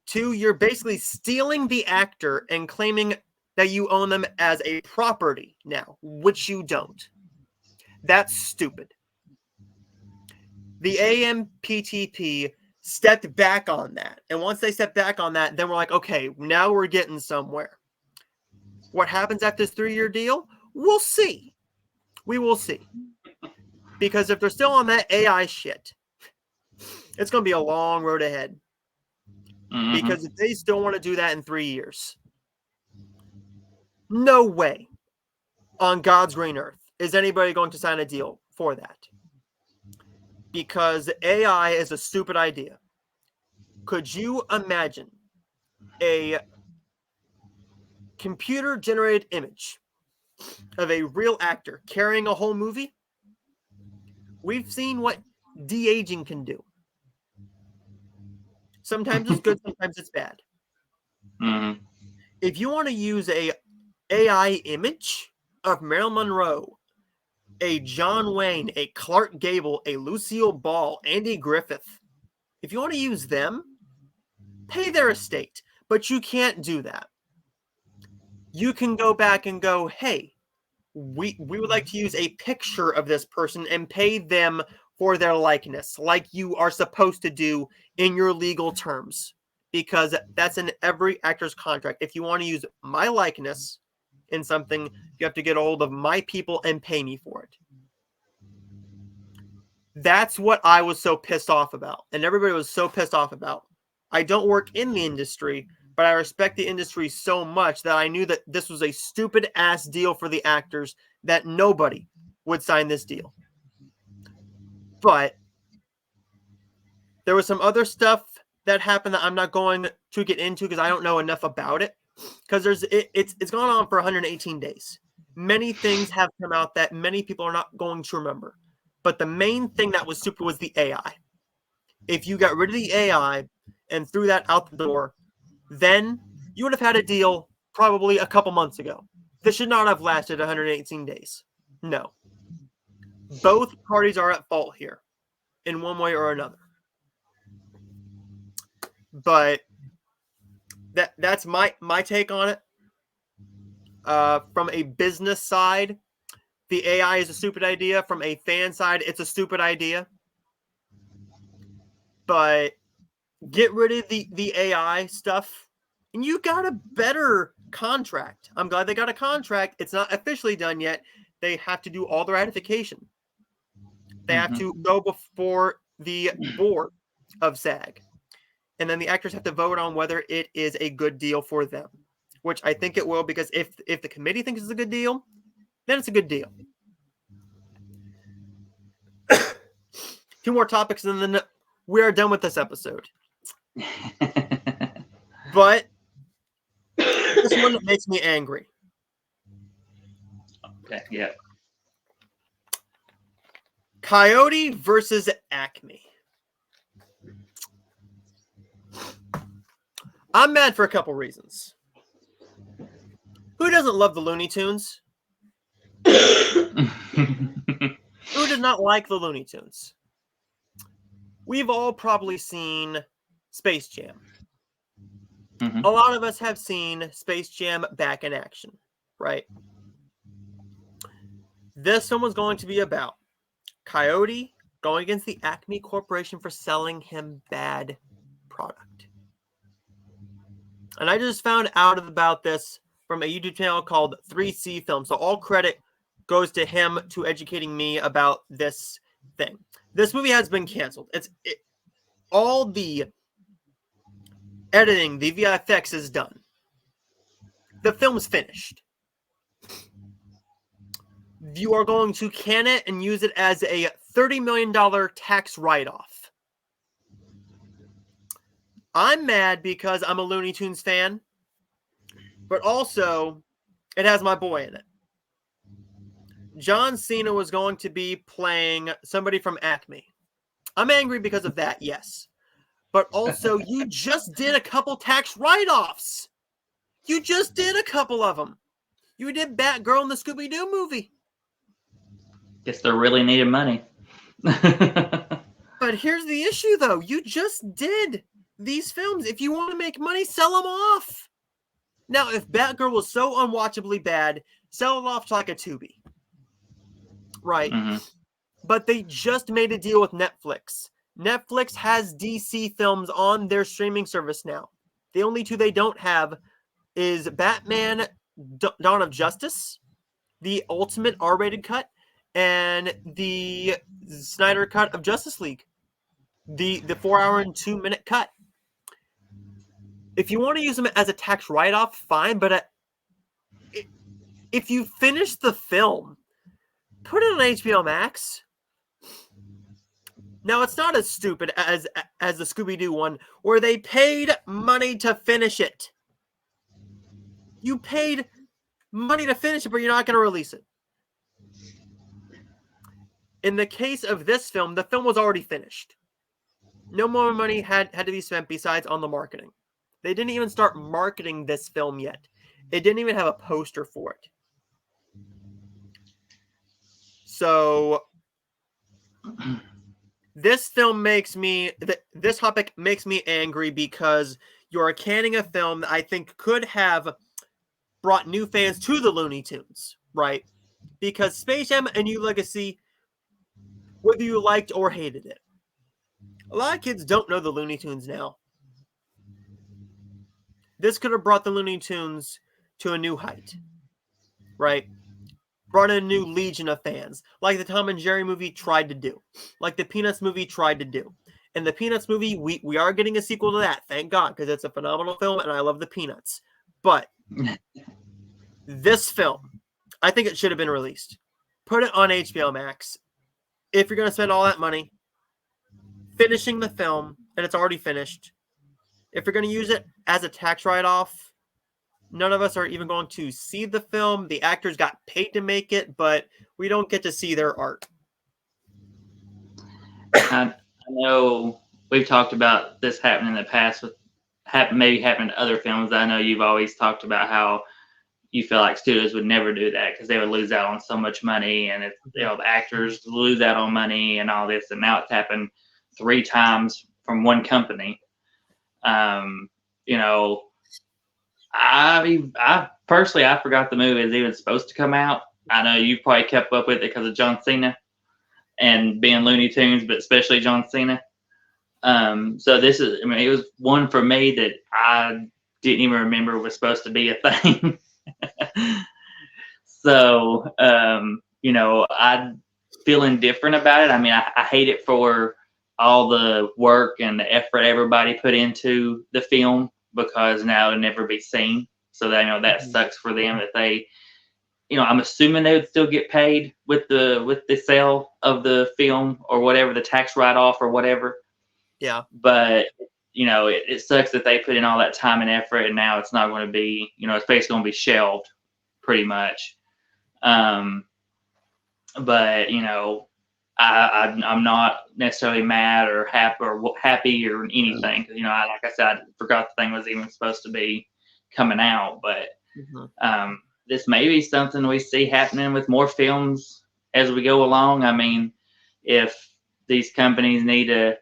Two, you're basically stealing the actor and claiming that you own them as a property now, which you don't. That's stupid. The AMPTP stepped back on that. And once they stepped back on that, then we're like, okay, now we're getting somewhere. What happens after this 3-year deal? We'll see. We will see. Because if they're still on that AI shit, it's going to be a long road ahead. Mm-hmm. Because if they still want to do that in 3 years, no way on God's green earth is anybody going to sign a deal for that. Because AI is a stupid idea. Could you imagine a computer-generated image of a real actor carrying a whole movie? We've seen what de-aging can do. Sometimes it's good, sometimes it's bad. Mm-hmm. If you want to use a AI image of Marilyn Monroe, a John Wayne, a Clark Gable, a Lucille Ball, Andy Griffith, if you want to use them, pay their estate. But you can't do that. You can go back and go, hey, we would like to use a picture of this person and pay them for their likeness, like you are supposed to do in your legal terms, because that's in every actor's contract. If you want to use my likeness in something, you have to get a hold of my people and pay me for it. That's what I was so pissed off about, and everybody was so pissed off about. I don't work in the industry, but I respect the industry so much that I knew that this was a stupid-ass deal for the actors, that nobody would sign this deal. But there was some other stuff that happened that I'm not going to get into because I don't know enough about it. Because it's gone on for 118 days. Many things have come out that many people are not going to remember. But the main thing that was stupid was the AI. If you got rid of the AI and threw that out the door, then you would have had a deal probably a couple months ago. This should not have lasted 118 days. No. Both parties are at fault here in one way or another. But that's my take on it. From a business side, the AI is a stupid idea. From a fan side, it's a stupid idea. But get rid of the AI stuff, and you got a better contract. I'm glad they got a contract. It's not officially done yet. They have to do all the ratification. They have to go before the board of SAG. And then the actors have to vote on whether it is a good deal for them, which I think it will, because if the committee thinks it's a good deal, then it's a good deal. 2 more topics, and then we are done with this episode. But this one makes me angry. Okay, yeah. Coyote versus Acme. I'm mad for a couple reasons. Who doesn't love the Looney Tunes? Who does not like the Looney Tunes? We've all probably seen Space Jam. Mm-hmm. A lot of us have seen Space Jam back in action, right? This one was going to be about Coyote going against the Acme Corporation for selling him bad product. And I just found out about this from a YouTube channel called 3C Film. So all credit goes to him to educating me about this thing. This movie has been canceled. All the editing, the VFX is done. The film's finished. You are going to can it and use it as a $30 million tax write-off. I'm mad because I'm a Looney Tunes fan, but also It has my boy in it. John Cena was going to be playing somebody from Acme. I'm angry because of that, yes. But also, you just did a couple tax write-offs. You just did a couple of them. You did Batgirl in the Scooby-Doo movie. Guess they're really needing money. But here's the issue, though. You just did these films. If you want to make money, sell them off. Now, if Batgirl was so unwatchably bad, sell it off to like a Tubi. Right? Mm-hmm. But they just made a deal with Netflix. Netflix has DC films on their streaming service now. The only two they don't have is Batman Dawn of Justice, the ultimate R-rated cut, and the Snyder cut of Justice League, the 4-hour and 2-minute cut. If you want to use them as a tax write-off, fine, but if you finish the film, put it on HBO Max. Now, it's not as stupid as the Scooby-Doo one, where they paid money to finish it. You paid money to finish it, but you're not going to release it. In the case of this film, the film was already finished. No more money had to be spent besides on the marketing. They didn't even start marketing this film yet. It didn't even have a poster for it. So this film this topic makes me angry because you're canning a film that I think could have brought new fans to the Looney Tunes, right? Because Space Jam: A New Legacy, whether you liked or hated it, a lot of kids don't know the Looney Tunes now. This could have brought the Looney Tunes to a new height, right? Brought in a new legion of fans, like the Tom and Jerry movie tried to do, like the Peanuts movie tried to do. And the Peanuts movie, we are getting a sequel to that, thank God, because it's a phenomenal film and I love the Peanuts. But this film, I think it should have been released. Put it on HBO Max. If you're going to spend all that money finishing the film, and it's already finished, if you're going to use it as a tax write-off, none of us are even going to see the film. The actors got paid to make it, but we don't get to see their art. I know we've talked about this happening in the past with maybe happening to other films. I know you've always talked about how you feel like studios would never do that because they would lose out on so much money, and the actors lose out on money and all this. And now it's happened 3 times from one company. I personally, I forgot the movie was even supposed to come out. I know you probably kept up with it because of John Cena and being Looney Tunes, but especially John Cena. So this is, it was one for me that I didn't even remember was supposed to be a thing. So, I'm feeling different about it. I mean, I hate it for all the work and the effort everybody put into the film, because now it'll never be seen. So that sucks for them that they, I'm assuming they would still get paid with the sale of the film or whatever, the tax write-off or whatever. Yeah. But, it sucks that they put in all that time and effort, and now it's not going to be, it's basically going to be shelved pretty much. But, I'm not necessarily mad or happy or anything. Because, like I said, I forgot the thing was even supposed to be coming out. But this may be something we see happening with more films as we go along. I mean, if these companies need to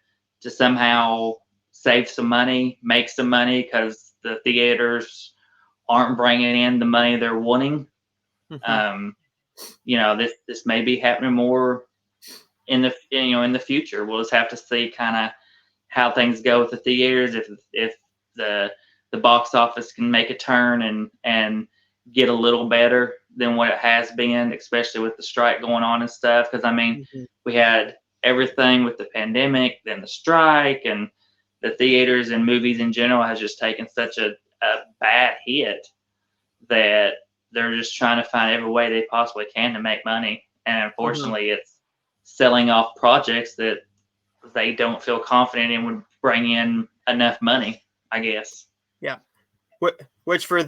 somehow save some money, make some money, because the theaters aren't bringing in the money they're wanting, this may be happening more in the future. We'll just have to see kind of how things go with the theaters, if the box office can make a turn and get a little better than what it has been, especially with the strike going on and stuff. Because we had everything with the pandemic, then the strike, and the theaters and movies in general has just taken such a bad hit that they're just trying to find every way they possibly can to make money. And unfortunately, it's selling off projects that they don't feel confident in would bring in enough money, I guess. Yeah. Which for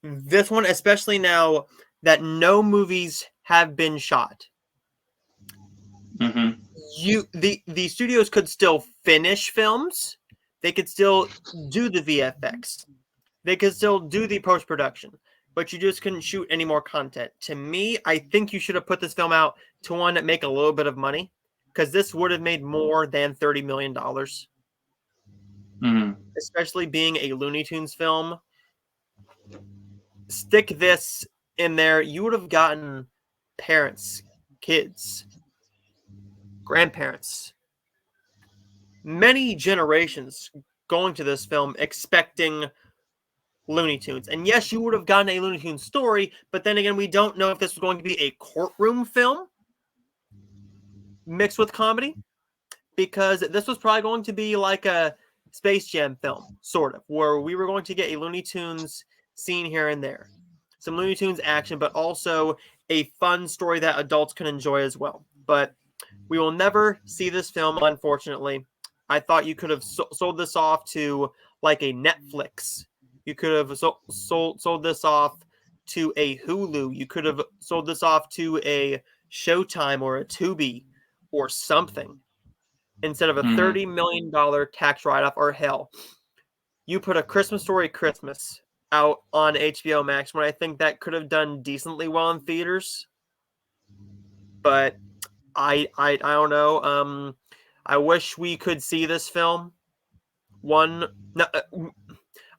this one, especially now that no movies have been shot, Mm-hmm. the studios could still finish films. They could still do the VFX. They could still do the post-production, but you just couldn't shoot any more content. To me, I think you should have put this film out to one that make a little bit of money, because this would have made more than $30 million. Mm-hmm. Especially being a Looney Tunes film. Stick this in there, you would have gotten parents, kids, grandparents, many generations going to this film expecting Looney Tunes. And yes, you would have gotten a Looney Tunes story, but then again, we don't know if this was going to be a courtroom film mixed with comedy, because this was probably going to be like a Space Jam film, sort of, where we were going to get a Looney Tunes scene here and there. Some Looney Tunes action, but also a fun story that adults can enjoy as well. But we will never see this film, unfortunately. I thought you could have sold this off to like a Netflix. You could have sold this off to a Hulu. You could have sold this off to a Showtime or a Tubi or something, instead of a $30 million tax write-off. Or hell, you put A Christmas Story Christmas out on HBO Max, when I think that could have done decently well in theaters. But I don't know. I wish we could see this film.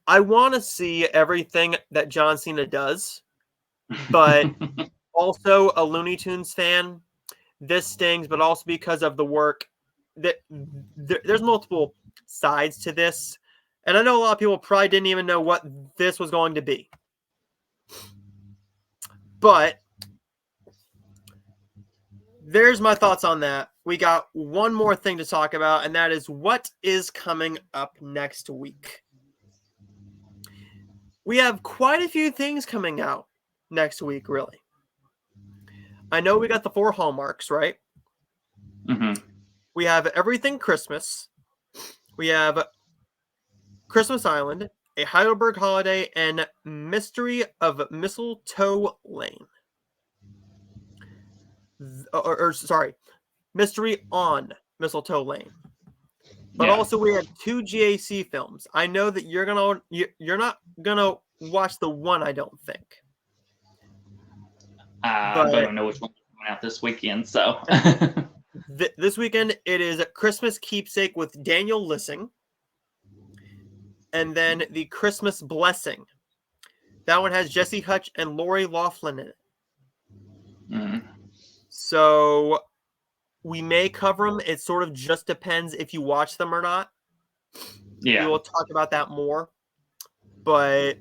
I want to see everything that John Cena does, but also a Looney Tunes fan, this stings, but also because of the work that there's multiple sides to this. And I know a lot of people probably didn't even know what this was going to be. But there's my thoughts on that. We got one more thing to talk about, and that is what is coming up next week. We have quite a few things coming out next week, really. I know we got the 4 Hallmarks, right? Mm-hmm. We have Everything Christmas. We have Christmas Island, A Heidelberg Holiday, and Mystery of Mistletoe Lane. Sorry, Mystery on Mistletoe Lane. But also we have 2 GAC films. I know that you're not gonna watch the one, I don't think. I don't even know which one's coming out this weekend. So this weekend it is Christmas Keepsake with Daniel Lissing, and then the Christmas Blessing. That one has Jesse Hutch and Lori Loughlin in it. Mm. So we may cover them. It sort of just depends if you watch them or not. Yeah. We will talk about that more. But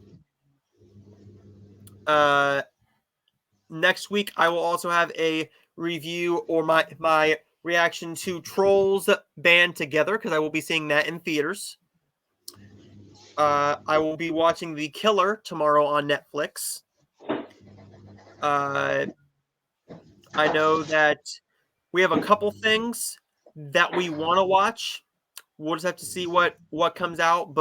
next week I will also have a review or my reaction to Trolls Band Together, because I will be seeing that in theaters. I will be watching The Killer tomorrow on Netflix. I know that we have a couple things that we want to watch. We'll just have to see what comes out,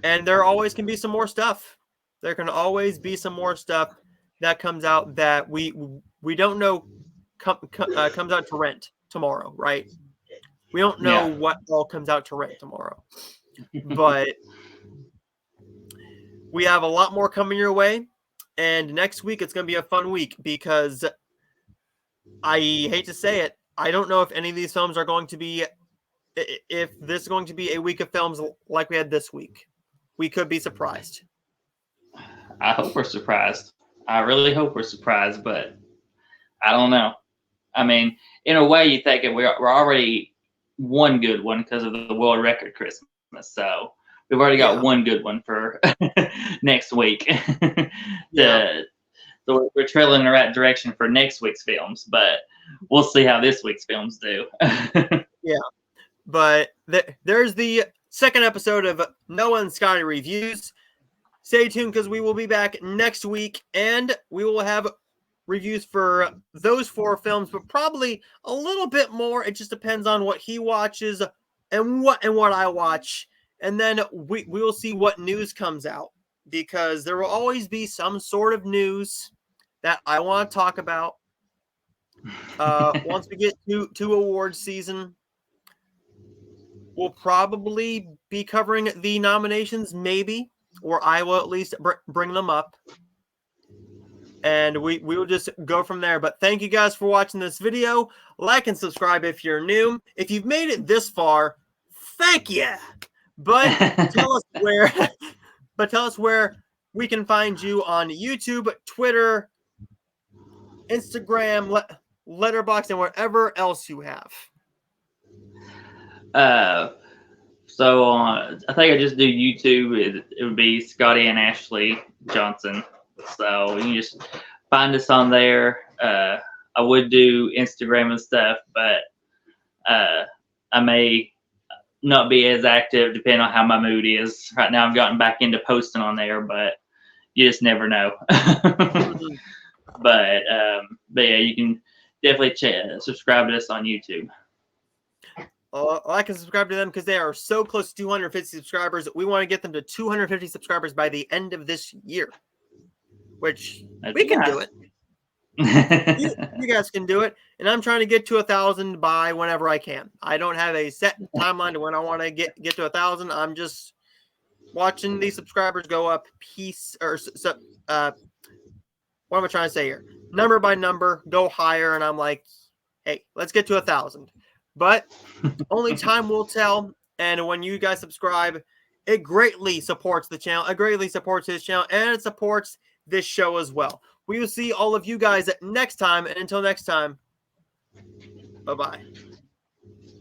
and there always can be some more stuff. There can always be some more stuff that comes out that we don't know comes out to rent tomorrow, right? We don't know what all comes out to rent tomorrow, but we have a lot more coming your way. And next week it's going to be a fun week, because I hate to say it, I don't know if any of these films are going to be, if this is going to be a week of films like we had this week. We could be surprised. I hope we're surprised. I really hope we're surprised, but I don't know. I mean, in a way, you think we're already one good one because of the world record Christmas. So we've already got one good one for next week. So we're trailing in the right direction for next week's films, but we'll see how this week's films do. But there's the second episode of Noah and Scottie Reviews. Stay tuned, because we will be back next week, and we will have reviews for those 4 films, but probably a little bit more. It just depends on what he watches and what I watch, and then we will see what news comes out because there will always be some sort of news that I want to talk about. Once we get to awards season, we'll probably be covering the nominations, maybe, or I will at least bring them up. And we will just go from there. But thank you guys for watching this video. Like and subscribe if you're new. If you've made it this far, thank you. But tell us where we can find you on YouTube, Twitter, Instagram, Letterboxd, and wherever else you have. So I think I just do YouTube. It would be Scottie and Ashley Johnson. So you can just find us on there. I would do Instagram and stuff, but I may not be as active depending on how my mood is. Right now I've gotten back into posting on there, but you just never know. But yeah, you can definitely subscribe to us on YouTube. I can subscribe to them because they are so close to 250 subscribers. We want to get them to 250 subscribers by the end of this year, which we can do it. You guys can do it, and I'm trying to get to 1,000 by whenever I can. I don't have a set timeline to when I want to get to 1,000. I'm just watching these subscribers go up what am I trying to say here? Number by number, go higher, and I'm like, hey, let's get to 1,000. But only time will tell, and when you guys subscribe, it greatly supports the channel. It greatly supports his channel, and it supports this show as well. We will see all of you guys next time, and until next time, bye-bye.